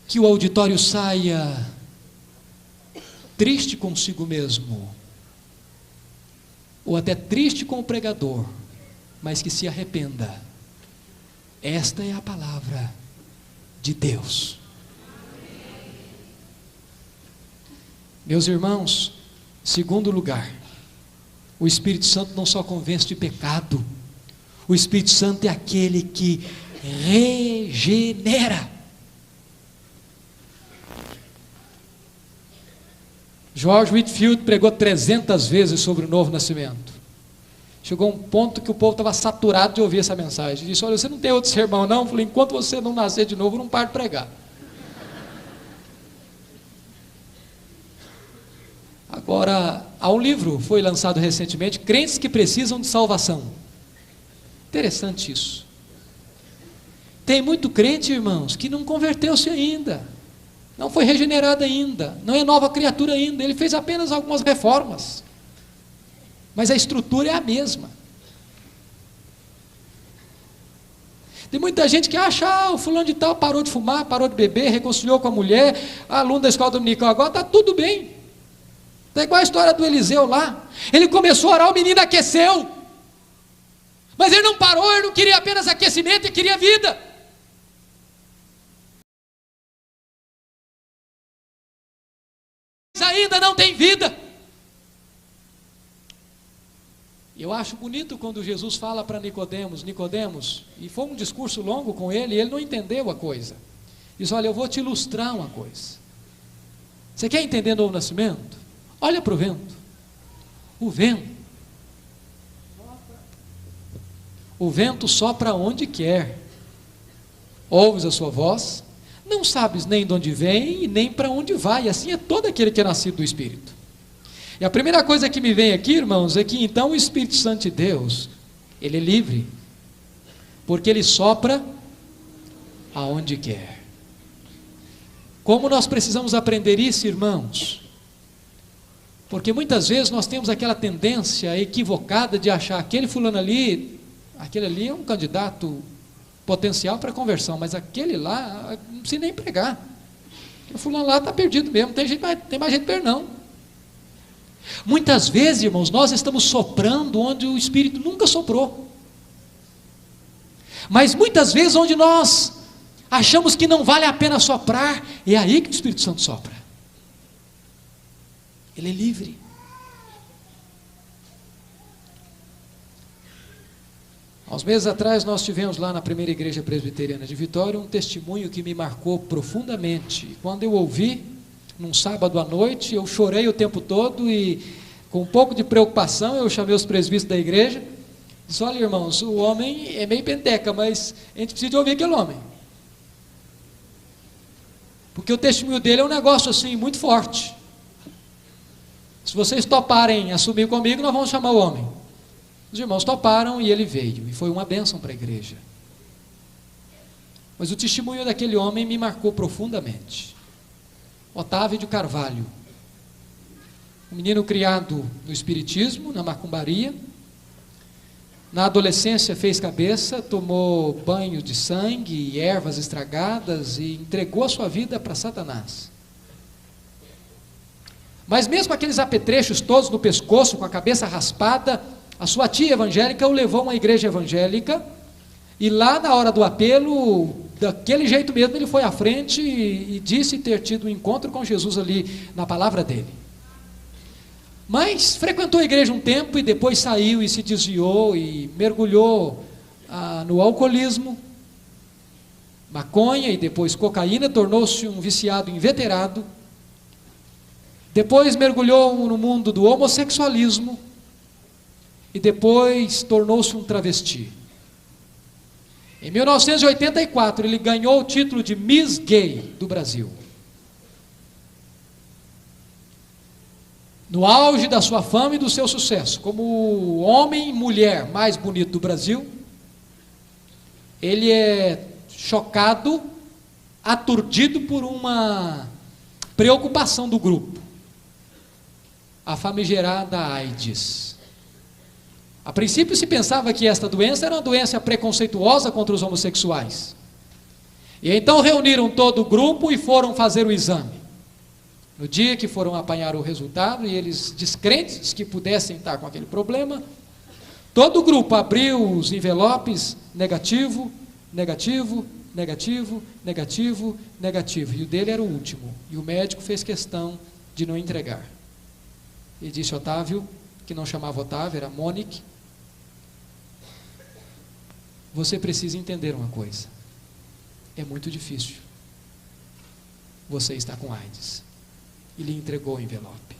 Que o auditório saia triste consigo mesmo, ou até triste com o pregador, mas que se arrependa. Esta é a palavra de Deus. Meus irmãos, segundo lugar, o Espírito Santo não só convence de pecado, o Espírito Santo é aquele que regenera. George Whitefield pregou 300 vezes sobre o novo nascimento. Chegou um ponto que o povo estava saturado de ouvir essa mensagem. Ele disse: olha, você não tem outro sermão não? Eu falei: enquanto você não nascer de novo, eu não paro de pregar. Agora, há um livro, foi lançado recentemente, Crentes que Precisam de Salvação. Interessante isso. Tem muito crente, irmãos, que não converteu-se ainda, não foi regenerado ainda, não é nova criatura ainda, ele fez apenas algumas reformas, mas a estrutura é a mesma. Tem muita gente que acha: o fulano de tal parou de fumar, parou de beber, reconciliou com a mulher, aluno da escola dominical, agora está tudo bem. Está igual a história do Eliseu lá. Ele começou a orar, o menino aqueceu, mas ele não parou, ele não queria apenas aquecimento, ele queria vida. Mas ainda não tem vida. Eu acho bonito quando Jesus fala para Nicodemos, e foi um discurso longo com ele, e ele não entendeu a coisa. Diz: olha, eu vou te ilustrar uma coisa. Você quer entender o novo nascimento? Olha para o vento. O vento sopra onde quer. Ouves a sua voz, não sabes nem de onde vem e nem para onde vai. Assim é todo aquele que é nascido do Espírito. E a primeira coisa que me vem aqui, irmãos, é que então o Espírito Santo de Deus, ele é livre, porque ele sopra aonde quer. Como nós precisamos aprender isso, irmãos? Porque muitas vezes nós temos aquela tendência equivocada de achar aquele fulano ali, aquele ali é um candidato potencial para conversão, mas aquele lá não precisa nem pregar, o fulano lá está perdido mesmo, tem mais gente perto não. Muitas vezes, irmãos, nós estamos soprando onde o Espírito nunca soprou, mas muitas vezes onde nós achamos que não vale a pena soprar, é aí que o Espírito Santo sopra. Ele é livre. Há uns meses atrás nós tivemos lá na primeira igreja presbiteriana de Vitória um testemunho que me marcou profundamente. Quando eu ouvi, num sábado à noite, eu chorei o tempo todo e com um pouco de preocupação eu chamei os presbíteros da igreja. Disse: olha, irmãos, o homem é meio penteca, mas a gente precisa de ouvir aquele homem. Porque o testemunho dele é um negócio assim muito forte. Se vocês toparem assumir comigo, nós vamos chamar o homem. Os irmãos toparam e ele veio, e foi uma bênção para a igreja. Mas o testemunho daquele homem me marcou profundamente. Otávio de Carvalho, um menino criado no espiritismo, na macumbaria. Na adolescência fez cabeça, tomou banho de sangue e ervas estragadas e entregou a sua vida para Satanás. Mas mesmo aqueles apetrechos todos no pescoço, com a cabeça raspada, a sua tia evangélica o levou a uma igreja evangélica, e lá na hora do apelo, daquele jeito mesmo, ele foi à frente e disse ter tido um encontro com Jesus ali, na palavra dele. Mas frequentou a igreja um tempo e depois saiu e se desviou e mergulhou no alcoolismo, maconha e depois cocaína, tornou-se um viciado inveterado. Depois mergulhou no mundo do homossexualismo e depois tornou-se um travesti. Em 1984 ele ganhou o título de Miss Gay do Brasil. No auge da sua fama e do seu sucesso, como o homem e mulher mais bonito do Brasil, ele é chocado, aturdido por uma preocupação do grupo, a famigerada AIDS. A princípio se pensava que esta doença era uma doença preconceituosa contra os homossexuais. E então reuniram todo o grupo e foram fazer o exame. No dia que foram apanhar o resultado, e eles descrentes que pudessem estar com aquele problema, todo o grupo abriu os envelopes: negativo, negativo, negativo, negativo, negativo. E o dele era o último. E o médico fez questão de não entregar. E disse: Otávio, que não chamava Otávio, era Monique, você precisa entender uma coisa. É muito difícil. Você está com AIDS. E lhe entregou o envelope.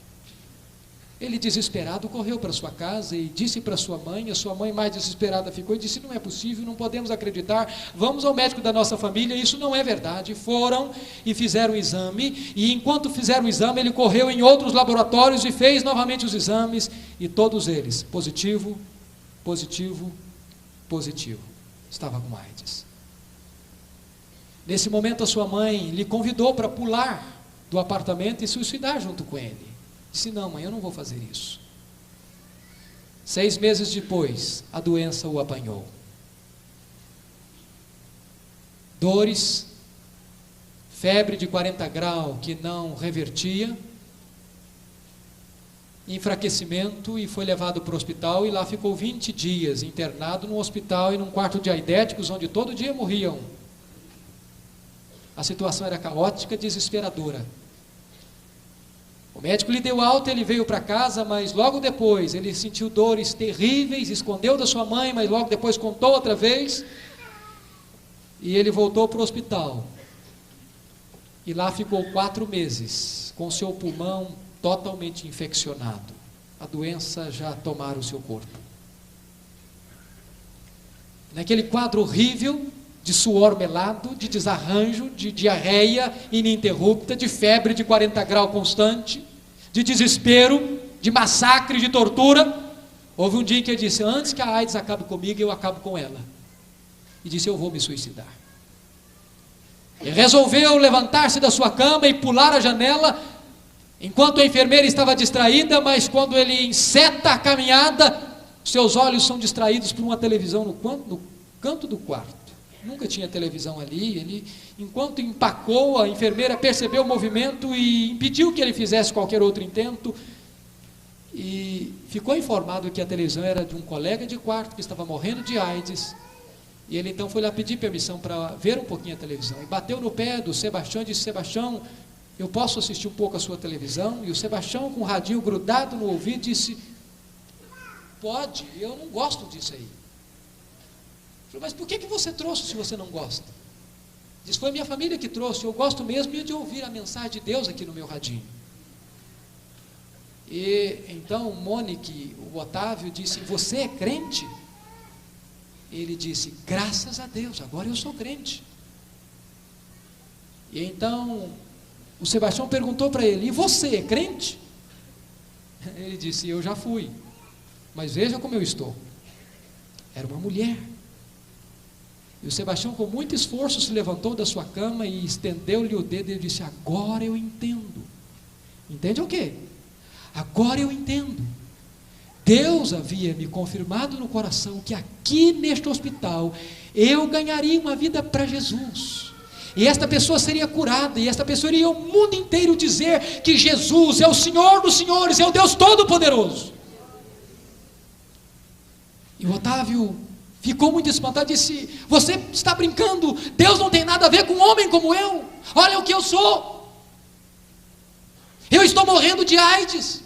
Ele, desesperado, correu para sua casa e disse para sua mãe. A sua mãe, mais desesperada, ficou e disse: não é possível, não podemos acreditar, vamos ao médico da nossa família, isso não é verdade. Foram e fizeram o exame, e enquanto fizeram o exame, ele correu em outros laboratórios e fez novamente os exames, e todos eles, positivo, positivo, positivo, estava com AIDS. Nesse momento a sua mãe lhe convidou para pular do apartamento e suicidar junto com ele. Disse: não, mãe, eu não vou fazer isso. 6 meses depois, a doença o apanhou. Dores, febre de 40 graus que não revertia, enfraquecimento, e foi levado para o hospital, e lá ficou 20 dias internado no hospital e num quarto de aidéticos, onde todo dia morriam. A situação era caótica, desesperadora. O médico lhe deu alta, ele veio para casa, mas logo depois ele sentiu dores terríveis, escondeu da sua mãe, mas logo depois contou outra vez, e ele voltou para o hospital. E lá ficou 4 meses, com seu pulmão totalmente infeccionado. A doença já tomara o seu corpo. Naquele quadro horrível, de suor melado, de desarranjo, de diarreia ininterrupta, de febre de 40 graus constante, de desespero, de massacre, de tortura. Houve um dia que ele disse: antes que a AIDS acabe comigo, eu acabo com ela. E disse: eu vou me suicidar. E resolveu levantar-se da sua cama e pular a janela, enquanto a enfermeira estava distraída, mas quando ele enceta a caminhada, seus olhos são distraídos por uma televisão no canto do quarto. Nunca tinha televisão ali. Ele, enquanto empacou, a enfermeira percebeu o movimento e impediu que ele fizesse qualquer outro intento, e ficou informado que a televisão era de um colega de quarto que estava morrendo de AIDS. E ele então foi lá pedir permissão para ver um pouquinho a televisão, e bateu no pé do Sebastião e disse: Sebastião, eu posso assistir um pouco a sua televisão? E o Sebastião, com o radinho grudado no ouvido, disse: pode, eu não gosto disso aí. Falei, mas por que você trouxe se você não gosta? Diz, foi minha família que trouxe, eu gosto mesmo de ouvir a mensagem de Deus aqui no meu radinho. E então o Monique, o Otávio, disse, você é crente? Ele disse, graças a Deus, agora eu sou crente. E então o Sebastião perguntou para ele, e você é crente? Ele disse, eu já fui, mas veja como eu estou. Era uma mulher. E o Sebastião, com muito esforço, se levantou da sua cama e estendeu-lhe o dedo e disse, agora eu entendo. Entende o quê? Agora eu entendo. Deus havia me confirmado no coração que aqui neste hospital eu ganharia uma vida para Jesus. E esta pessoa seria curada, e esta pessoa iria ao mundo inteiro dizer que Jesus é o Senhor dos senhores, é o Deus Todo-Poderoso. E o Otávio ficou muito espantado e disse, você está brincando, Deus não tem nada a ver com um homem como eu, olha o que eu sou, eu estou morrendo de AIDS.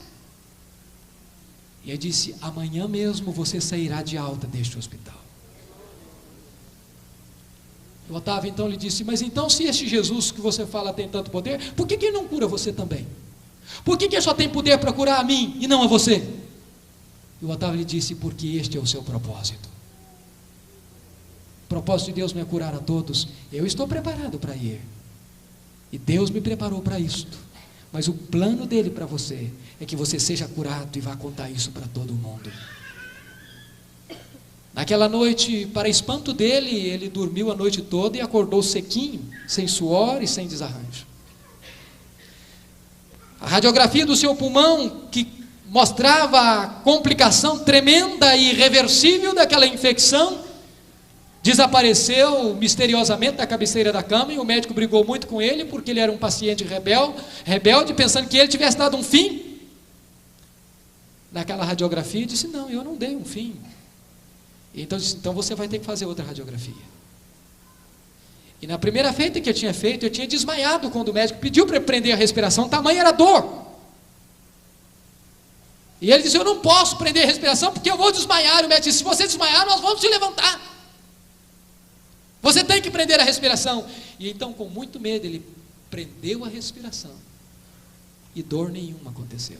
E ele disse, amanhã mesmo você sairá de alta deste hospital. O Otávio então lhe disse, mas então se este Jesus que você fala tem tanto poder, por que ele não cura você também? Por que ele só tem poder para curar a mim e não a você? E o Otávio lhe disse, porque este é o seu propósito. O propósito de Deus não é curar a todos, eu estou preparado para ir. E Deus me preparou para isto. Mas o plano dele para você é que você seja curado e vá contar isso para todo mundo. Naquela noite, para espanto dele, ele dormiu a noite toda e acordou sequinho, sem suor e sem desarranjo. A radiografia do seu pulmão, que mostrava a complicação tremenda e irreversível daquela infecção, desapareceu misteriosamente da cabeceira da cama, e o médico brigou muito com ele, porque ele era um paciente rebelde, pensando que ele tivesse dado um fim naquela radiografia, e disse, não, eu não dei um fim. Então disse, então você vai ter que fazer outra radiografia. E na primeira feita que eu tinha feito, eu tinha desmaiado quando o médico pediu para prender a respiração, tamanha era a dor. E ele disse, eu não posso prender a respiração, porque eu vou desmaiar. O médico disse, se você desmaiar, nós vamos te levantar. Você tem que prender a respiração. E então, com muito medo, ele prendeu a respiração. E dor nenhuma aconteceu.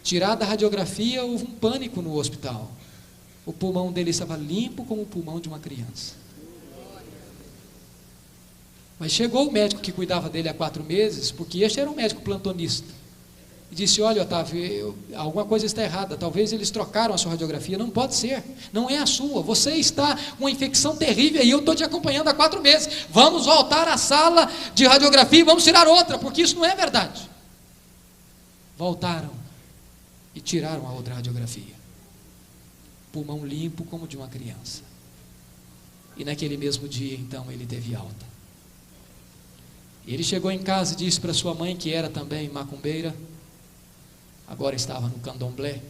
Tirada a radiografia, houve um pânico no hospital. O pulmão dele estava limpo como o pulmão de uma criança. Mas chegou o médico que cuidava dele há 4 meses, porque este era um médico plantonista, e disse, olha Otávio, alguma coisa está errada, talvez eles trocaram a sua radiografia, não pode ser, não é a sua, você está com uma infecção terrível e eu estou te acompanhando há 4 meses, vamos voltar à sala de radiografia e vamos tirar outra, porque isso não é verdade. Voltaram e tiraram a outra radiografia, pulmão limpo como de uma criança, e naquele mesmo dia então ele teve alta. Ele chegou em casa e disse para sua mãe, que era também macumbeira, agora estava no candomblé,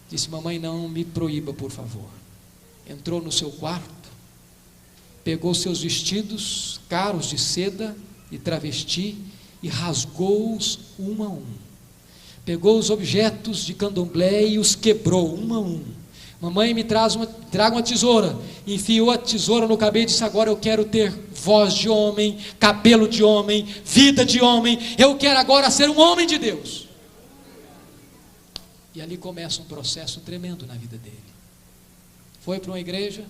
disse, mamãe, não me proíba, por favor. Entrou no seu quarto, pegou seus vestidos caros de seda e travesti e rasgou-os um a um. Pegou os objetos de candomblé e os quebrou um a um. Mamãe, traga uma tesoura. Enfiou a tesoura no cabelo e disse, agora eu quero ter voz de homem, cabelo de homem, vida de homem, eu quero agora ser um homem de Deus. E ali começa um processo tremendo na vida dele. Foi para uma igreja,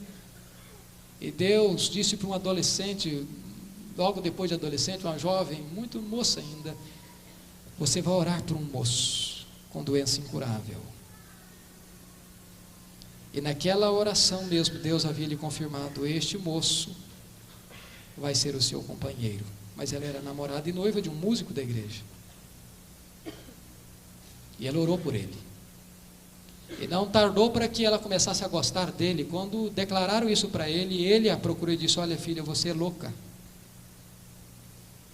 e Deus disse para um adolescente, logo depois de adolescente, uma jovem, muito moça ainda, você vai orar por um moço com doença incurável. E naquela oração mesmo, Deus havia lhe confirmado, este moço vai ser o seu companheiro. Mas ela era namorada e noiva de um músico da igreja. E ela orou por ele. E não tardou para que ela começasse a gostar dele. Quando declararam isso para ele, ele a procurou e disse, olha filha, você é louca.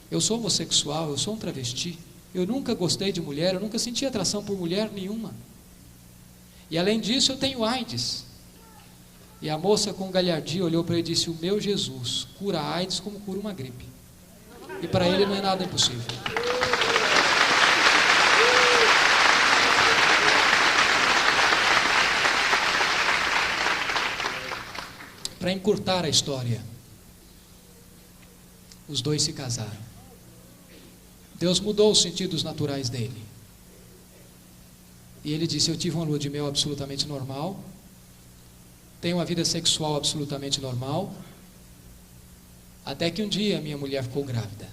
Eu sou homossexual, eu sou um travesti. Eu nunca gostei de mulher, eu nunca senti atração por mulher nenhuma. E além disso eu tenho AIDS. E a moça com galhardia olhou para ele e disse, o meu Jesus cura a AIDS como cura uma gripe. E para ele não é nada impossível. Para encurtar a história, os dois se casaram. Deus mudou os sentidos naturais dele. E ele disse: eu tive uma lua de mel absolutamente normal, tenho uma vida sexual absolutamente normal, até que um dia minha mulher ficou grávida.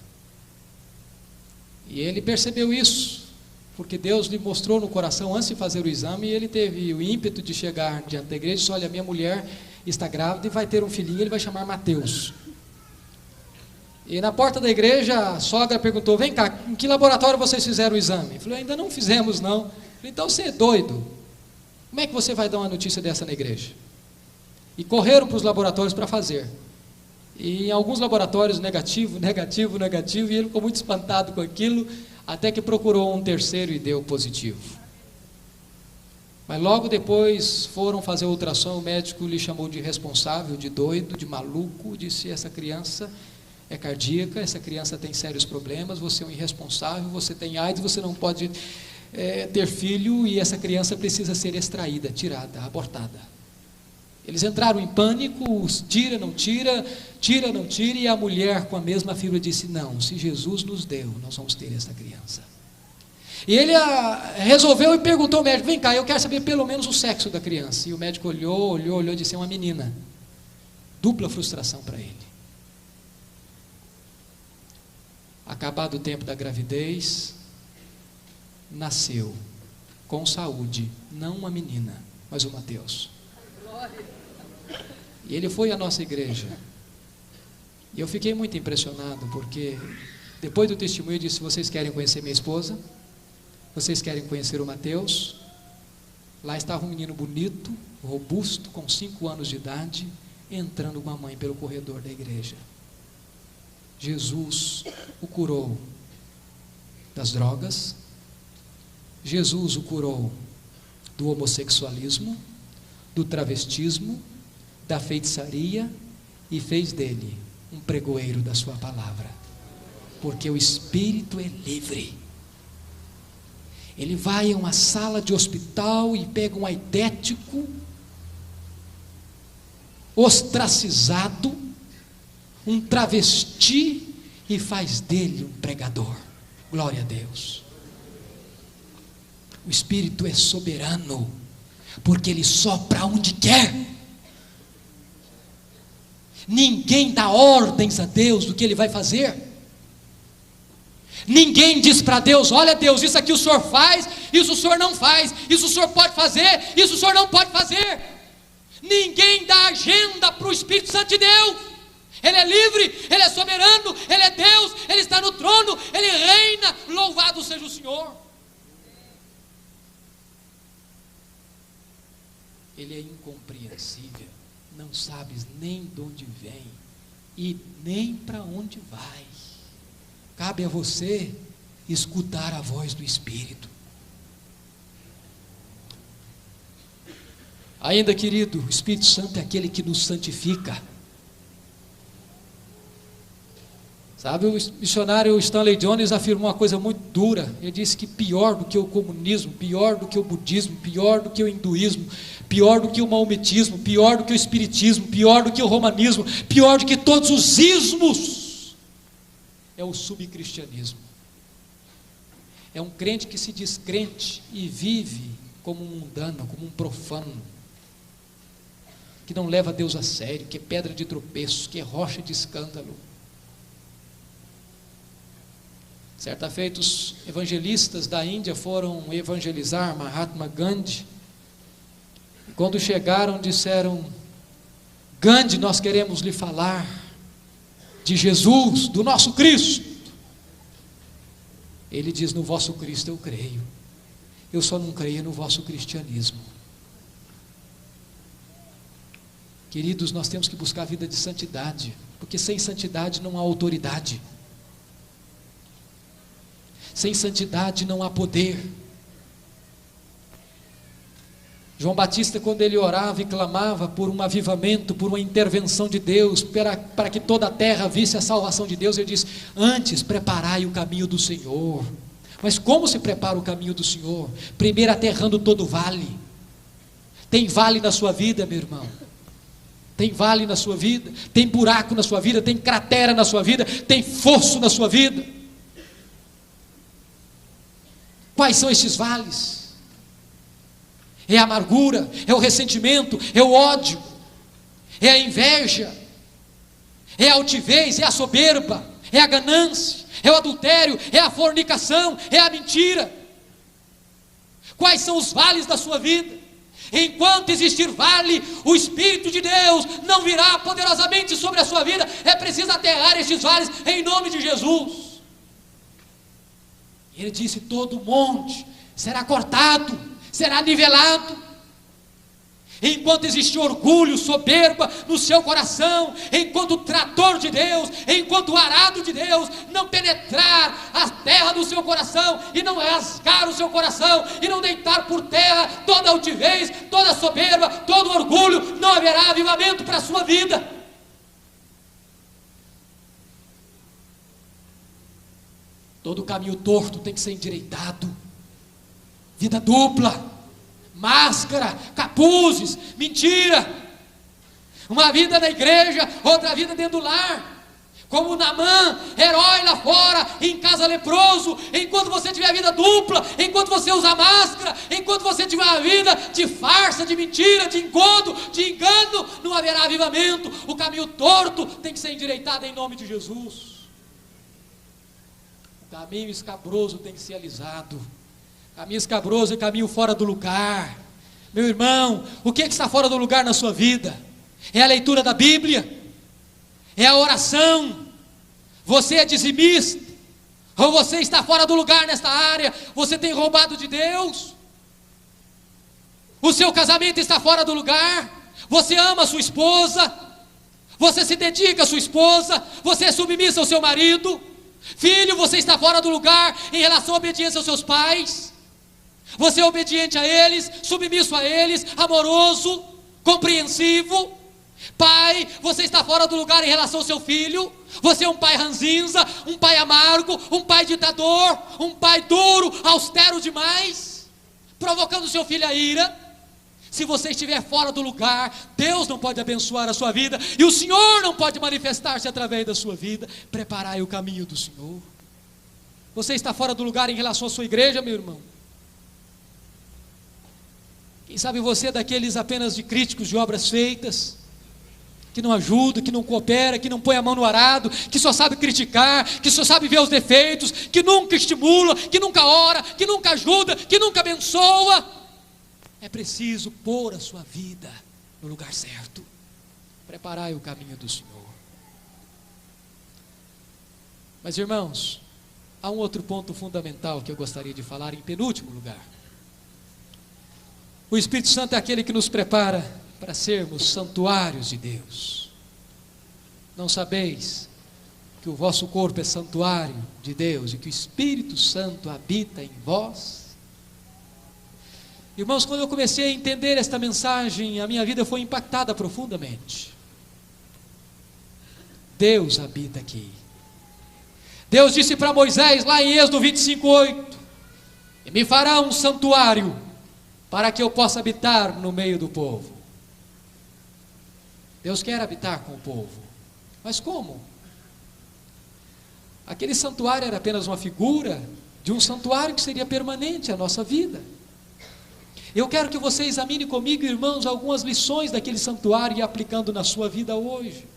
E ele percebeu isso, porque Deus lhe mostrou no coração antes de fazer o exame, e ele teve o ímpeto de chegar diante da igreja e disse: olha, minha mulher está grávida e vai ter um filhinho, ele vai chamar Mateus. E na porta da igreja, a sogra perguntou: vem cá, em que laboratório vocês fizeram o exame? Eu falei: ainda não fizemos não. Eu falei: então você é doido, como é que você vai dar uma notícia dessa na igreja? E correram para os laboratórios para fazer. E em alguns laboratórios negativo, e ele ficou muito espantado com aquilo, até que procurou um terceiro e deu positivo. Mas logo depois foram fazer a ultrassom, o médico lhe chamou de irresponsável, de doido, de maluco, disse: essa criança é cardíaca, essa criança tem sérios problemas, você é um irresponsável, você tem AIDS, você não pode ter filho, e essa criança precisa ser extraída, tirada, abortada. Eles entraram em pânico, tira, não tira, e a mulher com a mesma fibra disse: não, se Jesus nos deu, nós vamos ter essa criança. E ele resolveu e perguntou ao médico: vem cá, eu quero saber pelo menos o sexo da criança. E o médico olhou e disse: é uma menina. Dupla frustração para ele. Acabado o tempo da gravidez, nasceu com saúde, não uma menina, mas o Mateus. E ele foi à nossa igreja. E eu fiquei muito impressionado, porque depois do testemunho eu disse: vocês querem conhecer minha esposa? Vocês querem conhecer o Mateus? Lá estava um menino bonito, robusto, com 5 anos de idade, entrando com a mãe pelo corredor da igreja. Jesus o curou das drogas, Jesus o curou do homossexualismo, do travestismo, da feitiçaria, e fez dele um pregoeiro da sua palavra, porque o espírito é livre. Ele vai a uma sala de hospital e pega um aidético ostracizado, um travesti, e faz dele um pregador. Glória a Deus. O espírito é soberano, porque ele sopra onde quer. Ninguém dá ordens a Deus do que ele vai fazer. Ninguém diz para Deus: olha Deus, isso aqui o Senhor faz, isso o Senhor não faz, isso o Senhor pode fazer, isso o Senhor não pode fazer. Ninguém dá agenda para o Espírito Santo de Deus. Ele é livre, ele é soberano, ele é Deus, ele está no trono, ele reina, louvado seja o Senhor. Ele é incompreensível, não sabes nem de onde vem e nem para onde vai. Cabe a você escutar a voz do Espírito. Ainda, querido, o Espírito Santo é aquele que nos santifica. Sabe, o missionário Stanley Jones afirmou uma coisa muito dura. Ele disse que pior do que o comunismo, pior do que o budismo, pior do que o hinduísmo, pior do que o maometismo, pior do que o espiritismo, pior do que o romanismo, pior do que todos os ismos, é o subcristianismo. É um crente que se diz crente e vive como um mundano, como um profano, que não leva Deus a sério, que é pedra de tropeço, que é rocha de escândalo. Certa feita, os evangelistas da Índia foram evangelizar Mahatma Gandhi. E quando chegaram, disseram: Gandhi, nós queremos lhe falar de Jesus, do nosso Cristo. Ele diz: no vosso Cristo eu creio, eu só não creio no vosso cristianismo. Queridos, nós temos que buscar a vida de santidade, porque sem santidade não há autoridade. Sem santidade não há poder. João Batista, quando ele orava e clamava por um avivamento, por uma intervenção de Deus, para que toda a terra visse a salvação de Deus, ele diz: antes preparai o caminho do Senhor. Mas como se prepara o caminho do Senhor? Primeiro aterrando todo vale. Tem vale na sua vida, meu irmão? Tem vale na sua vida, tem buraco na sua vida, tem cratera na sua vida, tem fosso na sua vida. Quais são estes vales? É a amargura, é o ressentimento, é o ódio, é a inveja, é a altivez, é a soberba, é a ganância, é o adultério, é a fornicação, é a mentira. Quais são os vales da sua vida? Enquanto existir vale, o Espírito de Deus não virá poderosamente sobre a sua vida. É preciso aterrar estes vales em nome de Jesus. Ele disse: todo monte será cortado, será nivelado. Enquanto existir orgulho, soberba no seu coração, enquanto o trator de Deus, enquanto o arado de Deus não penetrar a terra do seu coração e não rasgar o seu coração e não deitar por terra toda altivez, toda soberba, todo orgulho, não haverá avivamento para a sua vida. Todo caminho torto tem que ser endireitado. Vida dupla, máscara, capuzes, mentira. Uma vida na igreja, outra vida dentro do lar. Como Naamã, herói lá fora, em casa leproso. Enquanto você tiver a vida dupla, enquanto você usa máscara, enquanto você tiver a vida de farsa, de mentira, de engodo, de engano, não haverá avivamento. O caminho torto tem que ser endireitado em nome de Jesus. O caminho escabroso tem que ser alisado. Caminho escabroso é caminho fora do lugar. Meu irmão, o que está fora do lugar na sua vida? É a leitura da Bíblia? É a oração? Você é dizimista? Ou você está fora do lugar nesta área? Você tem roubado de Deus? O seu casamento está fora do lugar? Você ama a sua esposa? Você se dedica à sua esposa? Você é submissa ao seu marido? Filho, você está fora do lugar em relação à obediência aos seus pais? Você é obediente a eles, submisso a eles, amoroso, compreensivo? Pai, você está fora do lugar em relação ao seu filho? Você é um pai ranzinza, um pai amargo, um pai ditador, um pai duro, austero demais, provocando seu filho a ira? Se você estiver fora do lugar, Deus não pode abençoar a sua vida, e o Senhor não pode manifestar-se através da sua vida. Preparai o caminho do Senhor. Você está fora do lugar em relação à sua igreja, meu irmão? Quem sabe você é daqueles apenas de críticos de obras feitas, que não ajuda, que não coopera, que não põe a mão no arado, que só sabe criticar, que só sabe ver os defeitos, que nunca estimula, que nunca ora, que nunca ajuda, que nunca abençoa. É preciso pôr a sua vida no lugar certo. Preparai o caminho do Senhor. Mas, irmãos, há um outro ponto fundamental que eu gostaria de falar em penúltimo lugar. O Espírito Santo é aquele que nos prepara para sermos santuários de Deus. Não sabeis que o vosso corpo é santuário de Deus e que o Espírito Santo habita em vós? Irmãos, quando eu comecei a entender esta mensagem, a minha vida foi impactada profundamente. Deus habita aqui. Deus disse para Moisés, lá em Êxodo 25:8: e me fará um santuário, para que eu possa habitar no meio do povo. Deus quer habitar com o povo, mas como? Aquele santuário era apenas uma figura de um santuário que seria permanente à nossa vida. Eu quero que você examine comigo, irmãos, algumas lições daquele santuário e aplicando na sua vida hoje.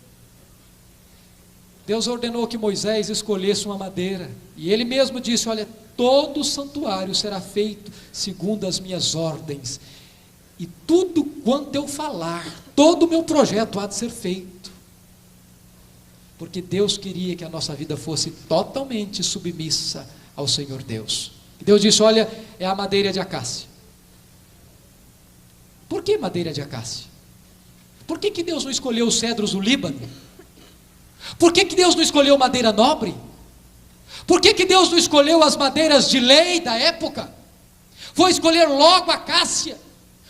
Deus ordenou que Moisés escolhesse uma madeira, e ele mesmo disse: olha, todo o santuário será feito segundo as minhas ordens, e tudo quanto eu falar, todo o meu projeto há de ser feito, porque Deus queria que a nossa vida fosse totalmente submissa ao Senhor Deus. Deus disse: olha, é a madeira de acácia. Por que madeira de acácia? Por que Deus não escolheu os cedros do Líbano? Por que Deus não escolheu madeira nobre? Por que Deus não escolheu as madeiras de lei da época? Foi escolher logo a acácia,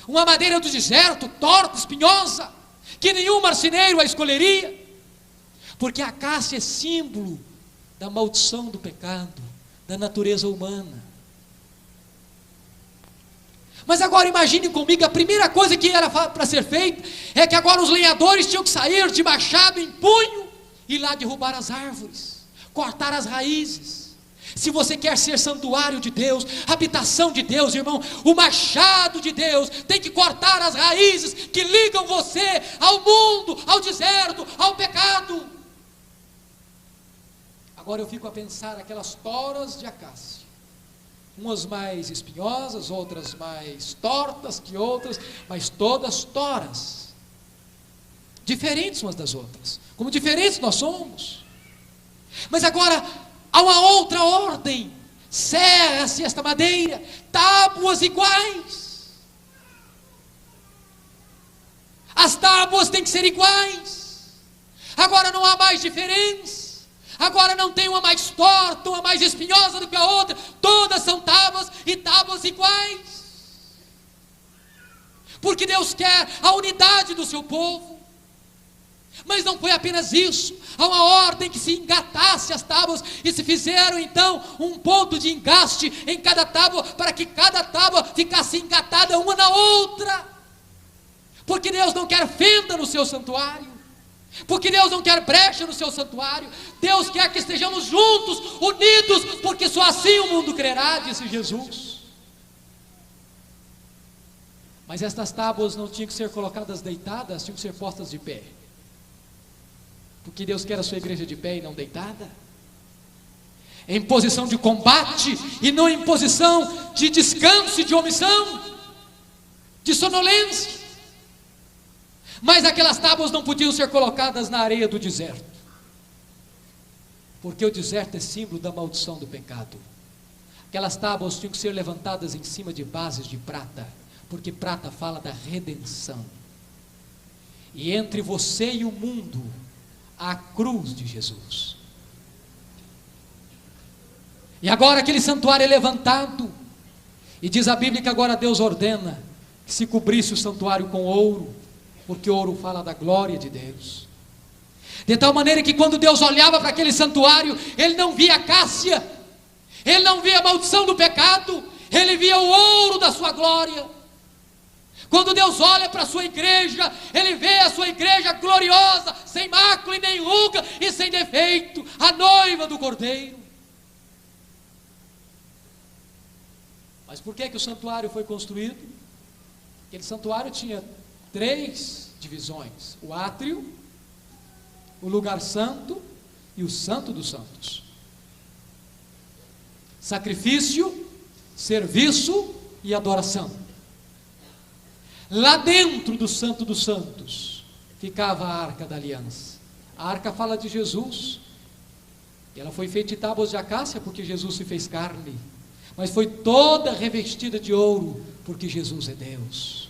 uma madeira do deserto, torta, espinhosa, que nenhum marceneiro a escolheria, porque a acácia é símbolo da maldição do pecado, da natureza humana. Mas agora imagine comigo, a primeira coisa que era para ser feita, é que agora os lenhadores tinham que sair de machado em punho, e lá derrubar as árvores, cortar as raízes. Se você quer ser santuário de Deus, habitação de Deus, irmão, o machado de Deus tem que cortar as raízes que ligam você ao mundo, ao deserto, ao pecado. Agora eu fico a pensar aquelas toras de acácia, umas mais espinhosas, outras mais tortas que outras, mas todas toras, diferentes umas das outras, como diferentes nós somos. Mas agora há uma outra ordem: serra-se esta madeira, tábuas iguais. As tábuas têm que ser iguais. Agora não há mais diferença. Agora não tem uma mais torta, uma mais espinhosa do que a outra. Todas são tábuas e tábuas iguais. Porque Deus quer a unidade do seu povo. Mas não foi apenas isso. Há uma ordem que se engatasse as tábuas, e se fizeram então um ponto de engaste em cada tábua, para que cada tábua ficasse engatada uma na outra. Porque Deus não quer fenda no seu santuário, porque Deus não quer brecha no seu santuário. Deus quer que estejamos juntos, unidos, porque só assim o mundo crerá, disse Jesus. Mas estas tábuas não tinham que ser colocadas deitadas, tinham que ser postas de pé. Porque Deus quer a sua igreja de pé e não deitada, em posição de combate e não em posição de descanso e de omissão, de sonolência. Mas aquelas tábuas não podiam ser colocadas na areia do deserto, porque o deserto é símbolo da maldição do pecado. Aquelas tábuas tinham que ser levantadas em cima de bases de prata, porque prata fala da redenção. E entre você e o mundo, a cruz de Jesus. E agora aquele santuário é levantado, e diz a Bíblia que agora Deus ordena que se cobrisse o santuário com ouro, porque ouro fala da glória de Deus. De tal maneira que quando Deus olhava para aquele santuário, Ele não via acácia, Ele não via a maldição do pecado, Ele via o ouro da sua glória. Quando Deus olha para a sua igreja, Ele vê a sua igreja gloriosa, sem mácula e nem ruga e sem defeito, a noiva do Cordeiro. Mas por que o santuário foi construído? Aquele santuário tinha 3 divisões: o átrio, o lugar santo e o santo dos santos. Sacrifício, serviço e adoração. Lá dentro do santo dos santos ficava a arca da aliança. A arca fala de Jesus, e ela foi feita de tábuas de acácia, porque Jesus se fez carne, mas foi toda revestida de ouro, porque Jesus é Deus.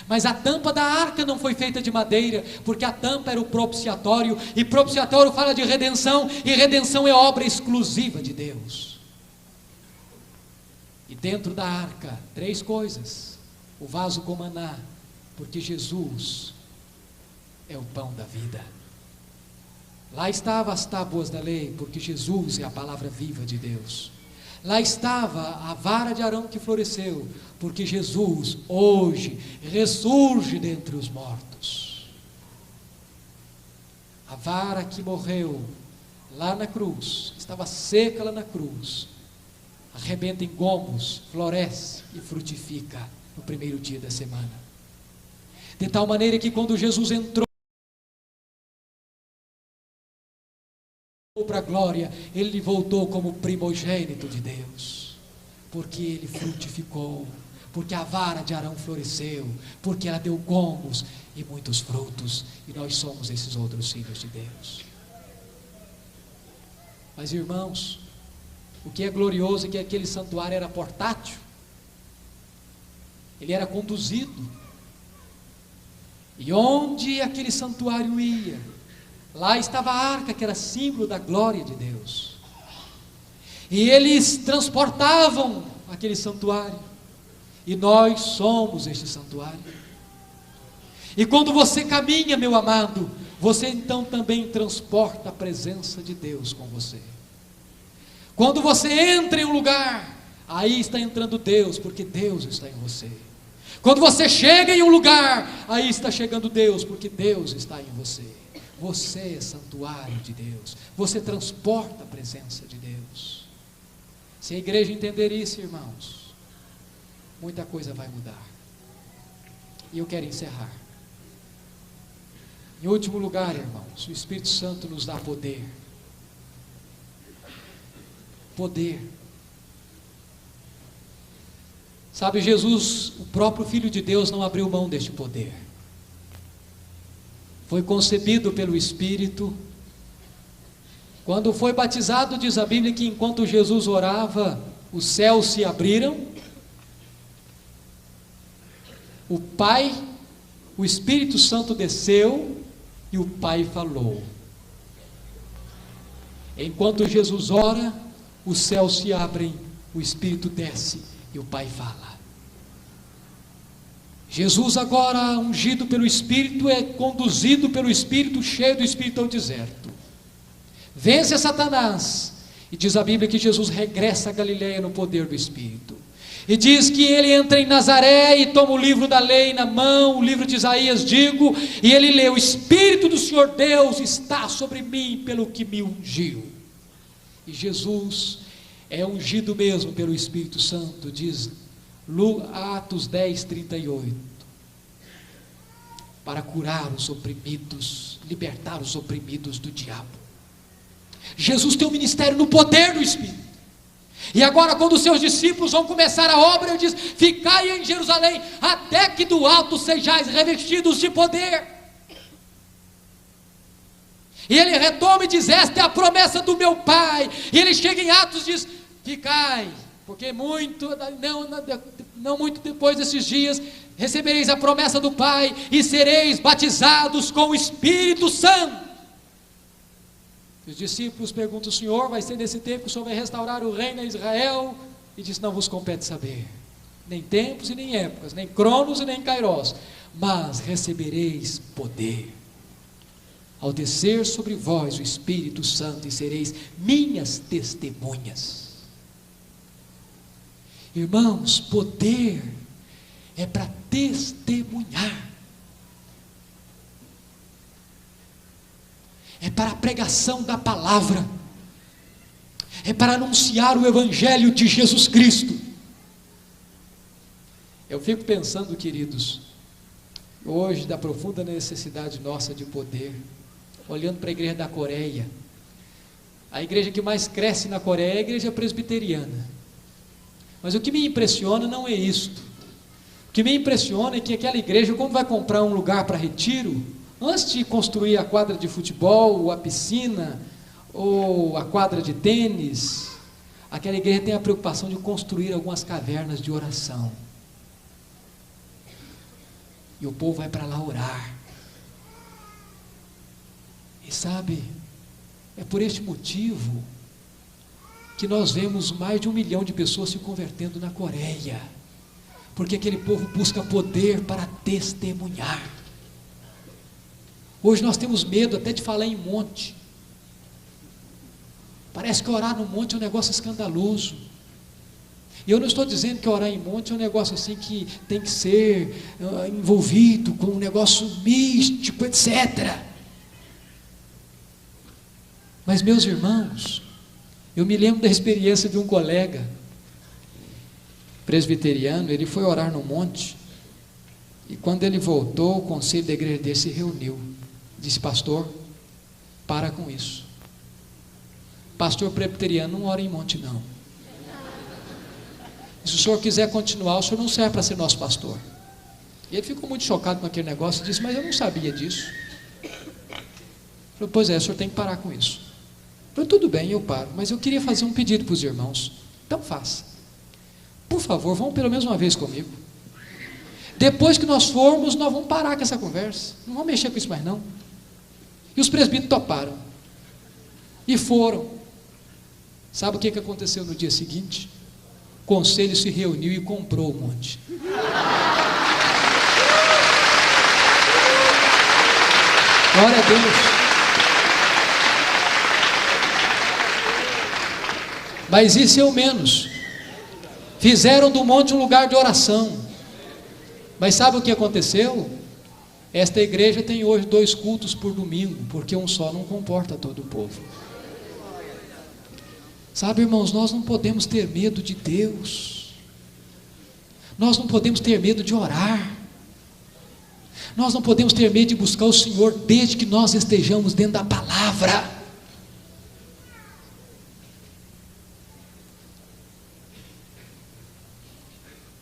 Mas a tampa da arca não foi feita de madeira, porque a tampa era o propiciatório, e propiciatório fala de redenção, e redenção é obra exclusiva de Deus. E dentro da arca, 3 coisas: o vaso com maná, porque Jesus é o pão da vida. Lá estavam as tábuas da lei, porque Jesus é a palavra viva de Deus. Lá estava a vara de Arão que floresceu, porque Jesus hoje ressurge dentre os mortos. A vara que morreu lá na cruz, estava seca lá na cruz, arrebenta em gomos, floresce e frutifica no primeiro dia da semana. De tal maneira que quando Jesus entrou para a glória, Ele voltou como primogênito de Deus, porque Ele frutificou, porque a vara de Arão floresceu, porque ela deu gomos e muitos frutos, e nós somos esses outros filhos de Deus. Mas irmãos, o que é glorioso é que aquele santuário era portátil, ele era conduzido, e onde aquele santuário ia, lá estava a arca, que era símbolo da glória de Deus, e eles transportavam aquele santuário, e nós somos este santuário. E quando você caminha, meu amado, você então também transporta a presença de Deus com você. Quando você entra em um lugar, aí está entrando Deus, porque Deus está em você. Quando você chega em um lugar, aí está chegando Deus, porque Deus está em você. Você é santuário de Deus, você transporta a presença de Deus. Se a igreja entender isso, irmãos, muita coisa vai mudar. E eu quero encerrar. Em último lugar, irmãos, o Espírito Santo nos dá poder. Poder. Sabe, Jesus, o próprio Filho de Deus, não abriu mão deste poder. Foi concebido pelo Espírito. Quando foi batizado, diz a Bíblia que enquanto Jesus orava, os céus se abriram. O Pai, o Espírito Santo desceu e o Pai falou. Enquanto Jesus ora, os céus se abrem, o Espírito desce e o Pai fala. Jesus agora, ungido pelo Espírito, é conduzido pelo Espírito, cheio do Espírito ao deserto. Vence Satanás, e diz a Bíblia que Jesus regressa a Galileia no poder do Espírito. E diz que ele entra em Nazaré e toma o livro da lei na mão, o livro de Isaías, e ele lê: o Espírito do Senhor Deus está sobre mim, pelo que me ungiu. E Jesus é ungido mesmo pelo Espírito Santo, diz Atos 10, 38, para curar os oprimidos, libertar os oprimidos do diabo. Jesus tem um ministério no poder do Espírito. E agora, quando os seus discípulos vão começar a obra, ele diz: ficai em Jerusalém, até que do alto sejais revestidos de poder. E ele retoma e diz: esta é a promessa do meu Pai. E ele chega em Atos e diz: ficai, porque não muito depois desses dias, recebereis a promessa do Pai, e sereis batizados com o Espírito Santo. Os discípulos perguntam: o Senhor, vai ser nesse tempo que o Senhor vai restaurar o reino a Israel? E diz: não vos compete saber, nem tempos e nem épocas, nem cronos e nem kairos, mas recebereis poder, ao descer sobre vós o Espírito Santo, e sereis minhas testemunhas. Irmãos, poder é para testemunhar, é para a pregação da palavra, é para anunciar o Evangelho de Jesus Cristo. Eu fico pensando, queridos, hoje, da profunda necessidade nossa de poder, olhando para a igreja da Coreia. A igreja que mais cresce na Coreia é a igreja presbiteriana. Mas o que me impressiona não é isto. O que me impressiona é que aquela igreja, quando vai comprar um lugar para retiro, antes de construir a quadra de futebol, ou a piscina, ou a quadra de tênis, aquela igreja tem a preocupação de construir algumas cavernas de oração. E o povo vai para lá orar. E sabe, é por este motivo que nós vemos mais de 1 milhão de pessoas se convertendo na Coreia, porque aquele povo busca poder para testemunhar. Hoje nós temos medo até de falar em monte. Parece que orar no monte é um negócio escandaloso. E eu não estou dizendo que orar em monte é um negócio assim que tem que ser envolvido com um negócio místico, etc. Mas, meus irmãos, eu me lembro da experiência de um colega presbiteriano. Ele foi orar no monte, e quando ele voltou, o conselho da igreja dele se reuniu. Disse: pastor, para com isso. Pastor presbiteriano não ora em monte, não. Se o senhor quiser continuar, o senhor não serve para ser nosso pastor. E ele ficou muito chocado com aquele negócio e disse: mas eu não sabia disso. Falei: pois é, o senhor tem que parar com isso. Falei: tudo bem, eu paro, mas eu queria fazer um pedido para os irmãos. Então faça. Por favor, vão pelo menos uma vez comigo. Depois que nós formos, nós vamos parar com essa conversa. Não vamos mexer com isso mais não. E os presbíteros toparam. E foram. Sabe o que aconteceu no dia seguinte? O conselho se reuniu e comprou o monte. Glória a Deus. Mas isso é o menos. Fizeram do monte um lugar de oração. Mas sabe o que aconteceu? Esta igreja tem hoje 2 cultos por domingo, porque um só não comporta todo o povo. Sabe, irmãos, nós não podemos ter medo de Deus. Nós não podemos ter medo de orar. Nós não podemos ter medo de buscar o Senhor desde que nós estejamos dentro da palavra.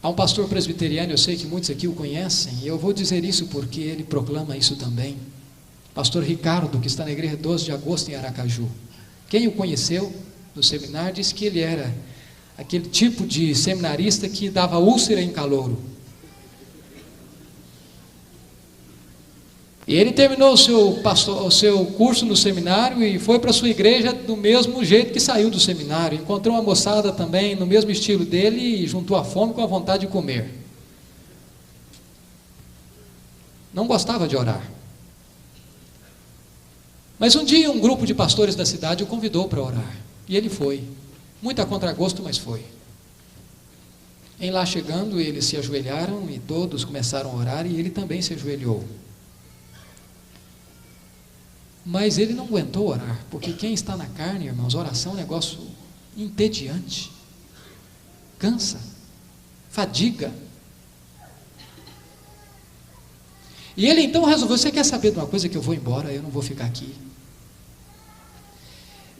Há um pastor presbiteriano, eu sei que muitos aqui o conhecem, e eu vou dizer isso porque ele proclama isso também. Pastor Ricardo, que está na igreja 12 de agosto em Aracaju. Quem o conheceu no seminário disse que ele era aquele tipo de seminarista que dava úlcera em calouro. E ele terminou o seu curso no seminário e foi para a sua igreja do mesmo jeito que saiu do seminário. Encontrou uma moçada também no mesmo estilo dele e juntou a fome com a vontade de comer. Não gostava de orar. Mas um dia um grupo de pastores da cidade o convidou para orar. E ele foi. Muito a contragosto, mas foi. Em lá chegando, eles se ajoelharam e todos começaram a orar e ele também se ajoelhou. Mas ele não aguentou orar, porque quem está na carne, irmãos, oração é um negócio entediante, cansa, fadiga. E ele então resolveu: você quer saber de uma coisa, que eu vou embora, eu não vou ficar aqui.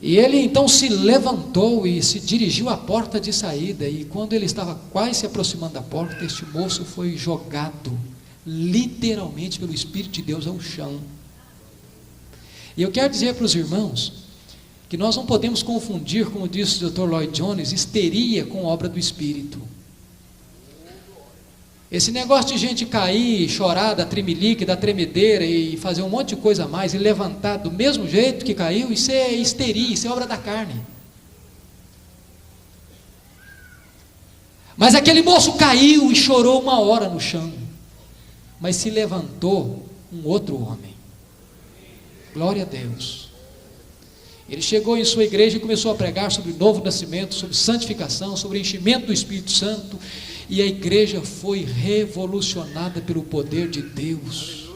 E ele então se levantou e se dirigiu à porta de saída, e quando ele estava quase se aproximando da porta, este moço foi jogado, literalmente pelo Espírito de Deus, ao chão. E eu quero dizer para os irmãos que nós não podemos confundir, como disse o Dr. Lloyd Jones, histeria com obra do Espírito. Esse negócio de gente cair, chorar, da tremelique, da tremedeira e fazer um monte de coisa a mais e levantar do mesmo jeito que caiu, isso é histeria, isso é obra da carne. Mas aquele moço caiu e chorou 1 hora no chão, mas se levantou um outro homem. Glória a Deus. Ele chegou em sua igreja e começou a pregar sobre o novo nascimento, sobre santificação, sobre o enchimento do Espírito Santo, e a igreja foi revolucionada pelo poder de Deus.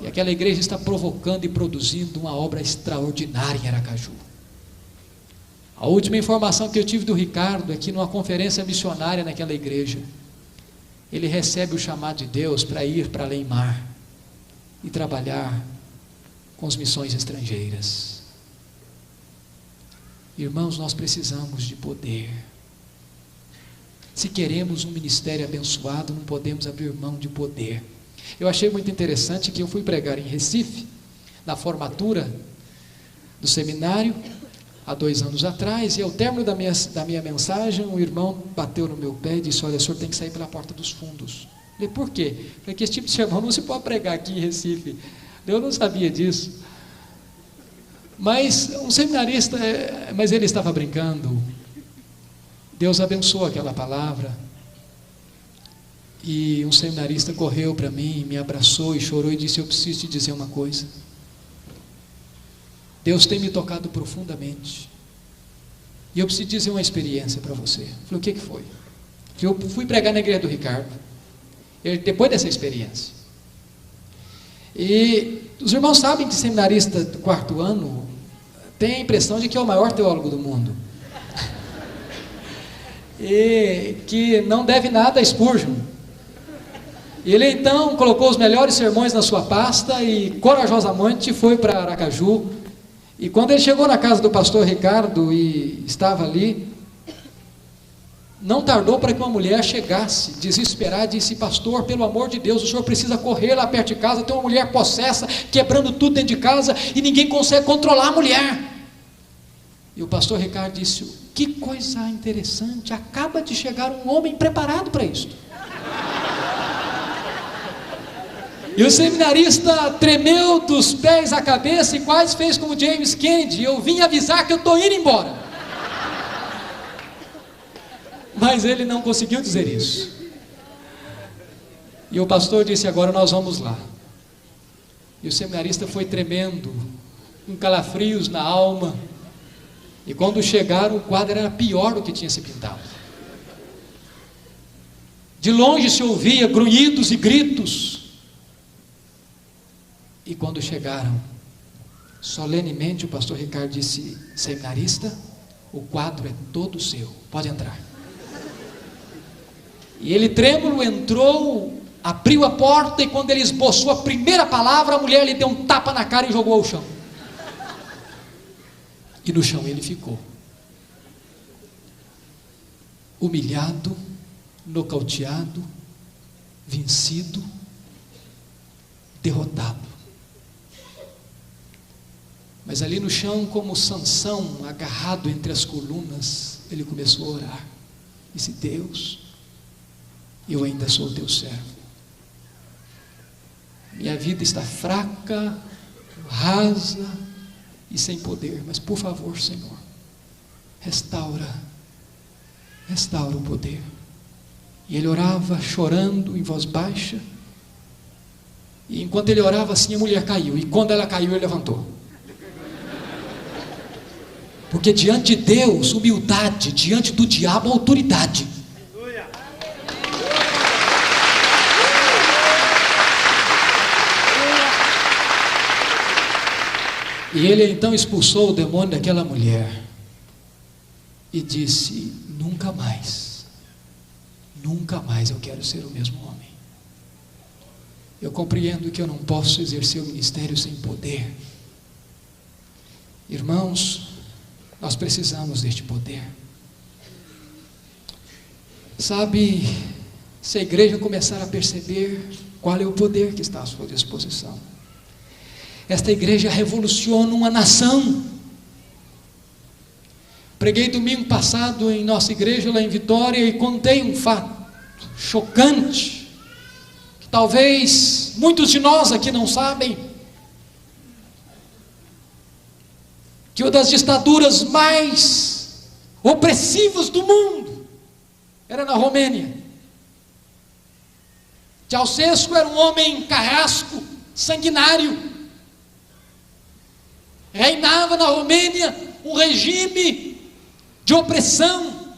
E aquela igreja está provocando e produzindo uma obra extraordinária em Aracaju. A última informação que eu tive do Ricardo é que numa conferência missionária naquela igreja, ele recebe o chamado de Deus para ir para além-mar e trabalhar com as missões estrangeiras. Irmãos, nós precisamos de poder. Se queremos um ministério abençoado, não podemos abrir mão de poder. Eu achei muito interessante que eu fui pregar em Recife, na formatura do seminário, há 2 anos atrás, e ao término da minha mensagem, um irmão bateu no meu pé e disse: olha, o senhor tem que sair pela porta dos fundos. Eu falei: por quê? Porque esse tipo de sermão não se pode pregar aqui em Recife. Eu não sabia disso. Mas um seminarista, mas ele estava brincando. Deus abençoou aquela palavra. E um seminarista correu para mim, me abraçou e chorou e disse: eu preciso te dizer uma coisa. Deus tem me tocado profundamente. E eu preciso dizer uma experiência para você. Eu falei: o que foi? Eu fui pregar na igreja do Ricardo. Depois dessa experiência. E os irmãos sabem que seminarista do 4º ano tem a impressão de que é o maior teólogo do mundo. E que não deve nada a Spurgeon. Ele então colocou os melhores sermões na sua pasta e corajosamente foi para Aracaju. E quando ele chegou na casa do pastor Ricardo e estava ali, não tardou para que uma mulher chegasse, desesperada, e disse: pastor, pelo amor de Deus, o senhor precisa correr lá perto de casa, tem uma mulher possessa, quebrando tudo dentro de casa, e ninguém consegue controlar a mulher. E o pastor Ricardo disse: que coisa interessante, acaba de chegar um homem preparado para isso. E o seminarista tremeu dos pés à cabeça e quase fez como James Kennedy: eu vim avisar que eu estou indo embora. Mas ele não conseguiu dizer isso. E o pastor disse: agora nós vamos lá. E o seminarista foi tremendo, com calafrios na alma. E quando chegaram, o quadro era pior do que tinha se pintado. De longe se ouvia grunhidos e gritos. E quando chegaram, solenemente o pastor Ricardo disse: seminarista, o quadro é todo seu, pode entrar. E ele trêmulo entrou, abriu a porta, e quando ele esboçou a primeira palavra, a mulher lhe deu um tapa na cara e jogou ao chão. E no chão ele ficou, humilhado, nocauteado, vencido, derrotado. Mas ali no chão, como Sansão, agarrado entre as colunas, ele começou a orar. Disse: Deus, eu ainda sou teu servo. Minha vida está fraca, rasa e sem poder, mas por favor, Senhor, restaura o poder. E ele orava chorando em voz baixa, e enquanto ele orava assim, a mulher caiu, e quando ela caiu, ele levantou. Porque diante de Deus, humildade, diante do diabo, autoridade. E ele então expulsou o demônio daquela mulher e disse: nunca mais eu quero ser o mesmo homem. Eu compreendo que eu não posso exercer o ministério sem poder. Irmãos, nós precisamos deste poder. Sabe, se a igreja começar a perceber qual é o poder que está à sua disposição, esta igreja revoluciona uma nação. Preguei domingo passado em nossa igreja lá em Vitória e contei um fato chocante, que talvez muitos de nós aqui não sabem, que uma das ditaduras mais opressivas do mundo era na Romênia. Ceausescu era um homem carrasco, sanguinário. Reinava na Romênia um regime de opressão,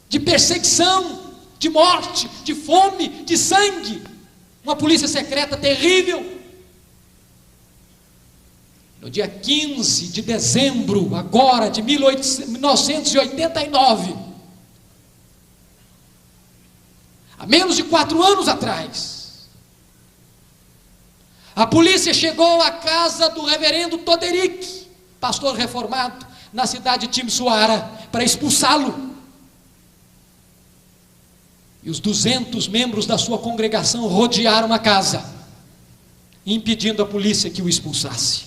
de perseguição, de morte, de fome, de sangue. Uma polícia secreta terrível. No dia 15 de dezembro, agora, de 1989, há menos de 4 anos atrás, a polícia chegou à casa do reverendo Toderick, pastor reformado, na cidade de Timisoara, para expulsá-lo. E os 200 membros da sua congregação rodearam a casa, impedindo a polícia que o expulsasse.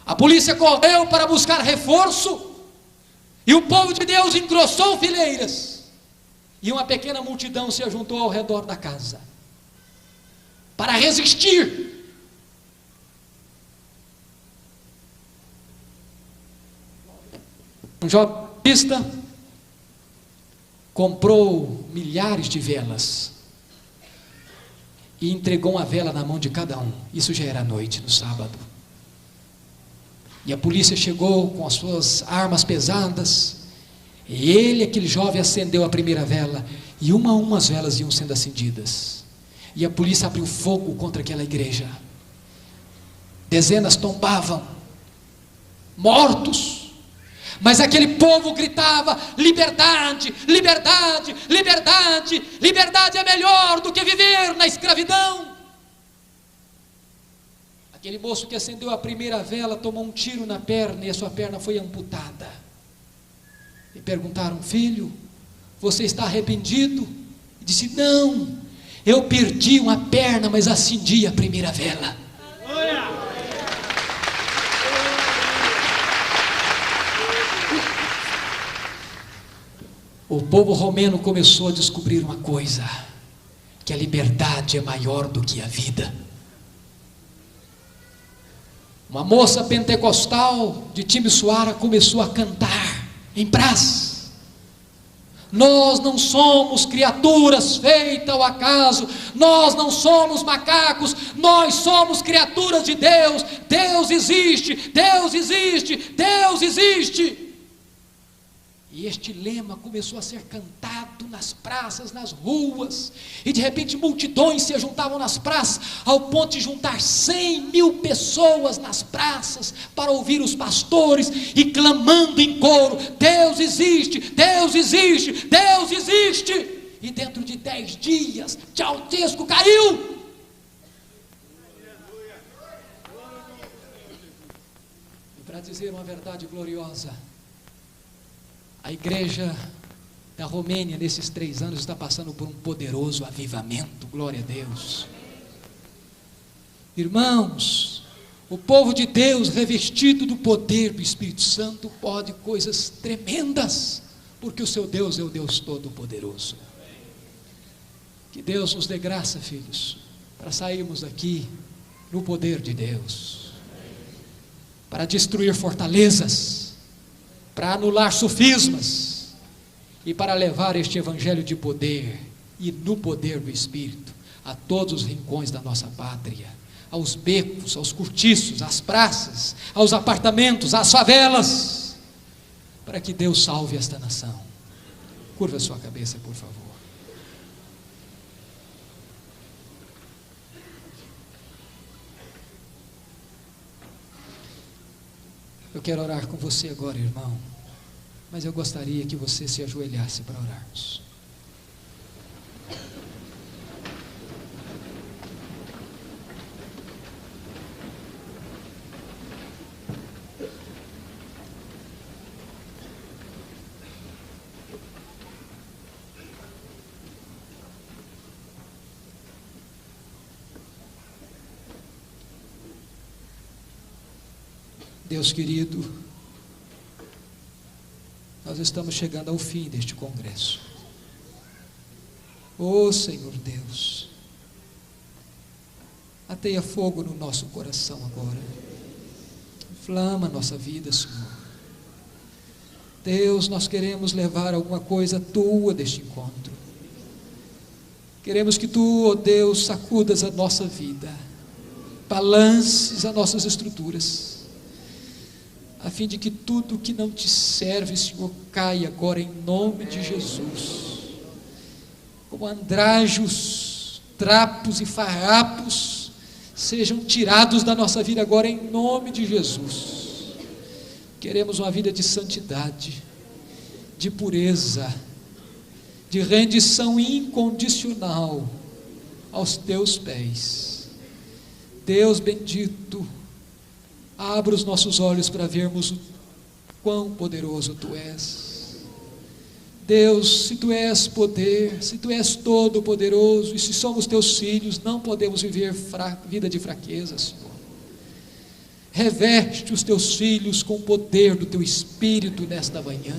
A polícia correu para buscar reforço, e o povo de Deus engrossou fileiras, e uma pequena multidão se ajuntou ao redor da casa, para resistir. Um jovem batista comprou milhares de velas e entregou uma vela na mão de cada um. Isso já era noite, no sábado. E a polícia chegou com as suas armas pesadas, e ele, aquele jovem, acendeu a primeira vela, e uma a uma as velas iam sendo acendidas, e a polícia abriu fogo contra aquela igreja. Dezenas tombavam, mortos, mas aquele povo gritava: liberdade, liberdade, liberdade, liberdade é melhor do que viver na escravidão. Aquele moço que acendeu a primeira vela tomou um tiro na perna e a sua perna foi amputada. E perguntaram: filho, você está arrependido? E disse: não, eu perdi uma perna, mas acendi a primeira vela. O povo romeno começou a descobrir uma coisa: que a liberdade é maior do que a vida. Uma moça pentecostal de Timisoara começou a cantar em praça: nós não somos criaturas feitas ao acaso, nós não somos macacos, nós somos criaturas de Deus. Deus existe, Deus existe, Deus existe. E este lema começou a ser cantado nas praças, nas ruas, e de repente multidões se juntavam nas praças, ao ponto de juntar 100.000 pessoas nas praças, para ouvir os pastores, e clamando em coro: Deus existe, Deus existe, Deus existe. E dentro de 10 dias, Ceausescu caiu. E para dizer uma verdade gloriosa, a igreja da Romênia, nesses 3 anos, está passando por um poderoso avivamento, glória a Deus. Irmãos, o povo de Deus, revestido do poder do Espírito Santo, pode coisas tremendas, porque o seu Deus é o Deus Todo-Poderoso. Que Deus nos dê graça, filhos, para sairmos daqui no poder de Deus, para destruir fortalezas, para anular sofismas e para levar este evangelho de poder e no poder do Espírito a todos os rincões da nossa pátria, aos becos, aos cortiços, às praças, aos apartamentos, às favelas, para que Deus salve esta nação. Curva a sua cabeça, por favor. Eu quero orar com você agora, irmão, mas eu gostaria que você se ajoelhasse para orarmos. Deus querido, nós estamos chegando ao fim deste congresso. Ó Senhor Deus, ateia fogo no nosso coração agora, inflama a nossa vida, Senhor. Deus, nós queremos levar alguma coisa tua deste encontro. Queremos que tu, ó Deus, sacudas a nossa vida, balances as nossas estruturas, a fim de que tudo que não te serve, Senhor, caia agora em nome de Jesus. Como andrajos, trapos e farrapos sejam tirados da nossa vida agora em nome de Jesus. Queremos uma vida de santidade, de pureza, de rendição incondicional aos teus pés. Deus bendito, abra os nossos olhos para vermos o quão poderoso tu és. Deus, se tu és poder, se tu és todo poderoso, e se somos teus filhos, não podemos viver vida de fraqueza, Senhor. Reveste os teus filhos com o poder do teu Espírito nesta manhã.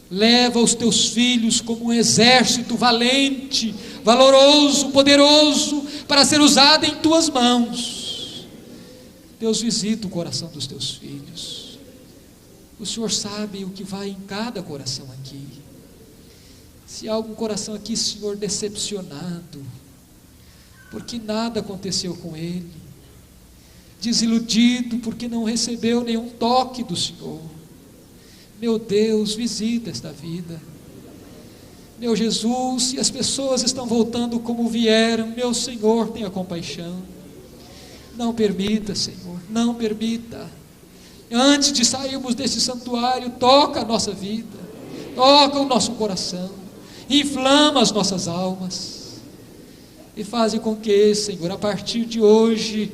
Leva os teus filhos como um exército valente, valoroso, poderoso, para ser usado em tuas mãos. Deus, visita o coração dos teus filhos. O Senhor sabe o que vai em cada coração aqui. Se há algum coração aqui, Senhor, decepcionado, porque nada aconteceu com ele, desiludido porque não recebeu nenhum toque do Senhor, meu Deus, visita esta vida. Meu Jesus, se as pessoas estão voltando como vieram, meu Senhor, tenha compaixão. Não permita, Senhor, não permita. Antes de sairmos desse santuário, toca a nossa vida, toca o nosso coração, inflama as nossas almas, e faz com que, Senhor, a partir de hoje,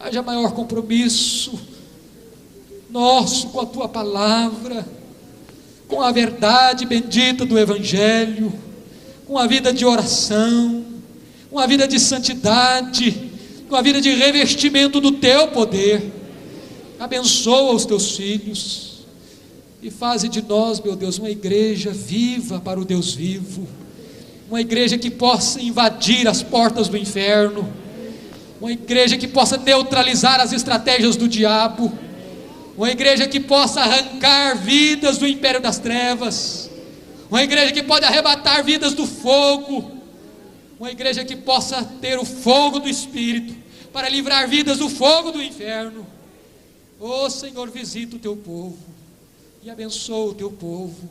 haja maior compromisso nosso com a Tua Palavra, com a verdade bendita do Evangelho, com a vida de oração, com a vida de santidade, com a vida de revestimento do Teu poder. Abençoa os Teus filhos e faze de nós, meu Deus, uma igreja viva para o Deus vivo, uma igreja que possa invadir as portas do inferno, uma igreja que possa neutralizar as estratégias do diabo, uma igreja que possa arrancar vidas do império das trevas, uma igreja que pode arrebatar vidas do fogo, uma igreja que possa ter o fogo do Espírito para livrar vidas do fogo do inferno. Ó Senhor, visita o Teu povo, e abençoa o teu povo,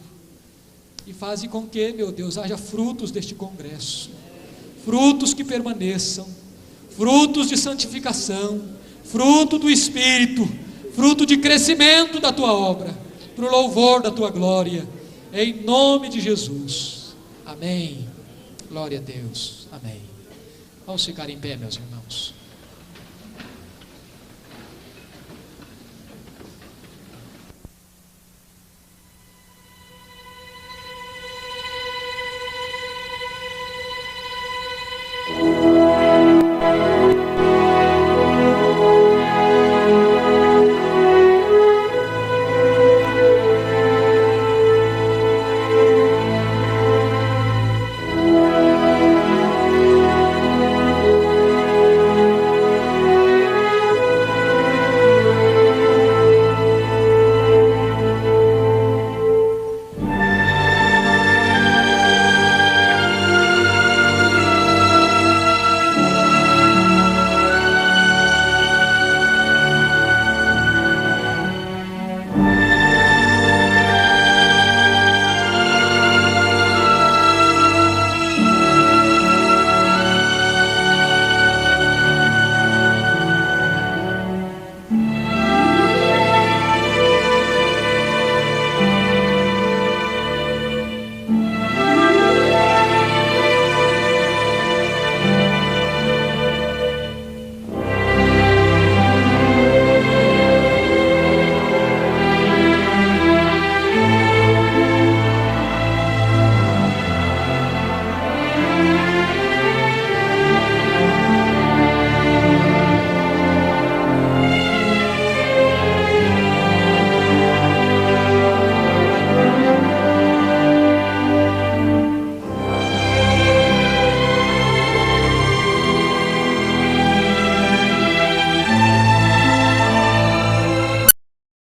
e faze com que, meu Deus, haja frutos deste congresso, frutos que permaneçam, frutos de santificação, fruto do Espírito, fruto de crescimento da tua obra, para o louvor da tua glória, em nome de Jesus, amém. Glória a Deus, amém. Vamos ficar em pé, meus irmãos.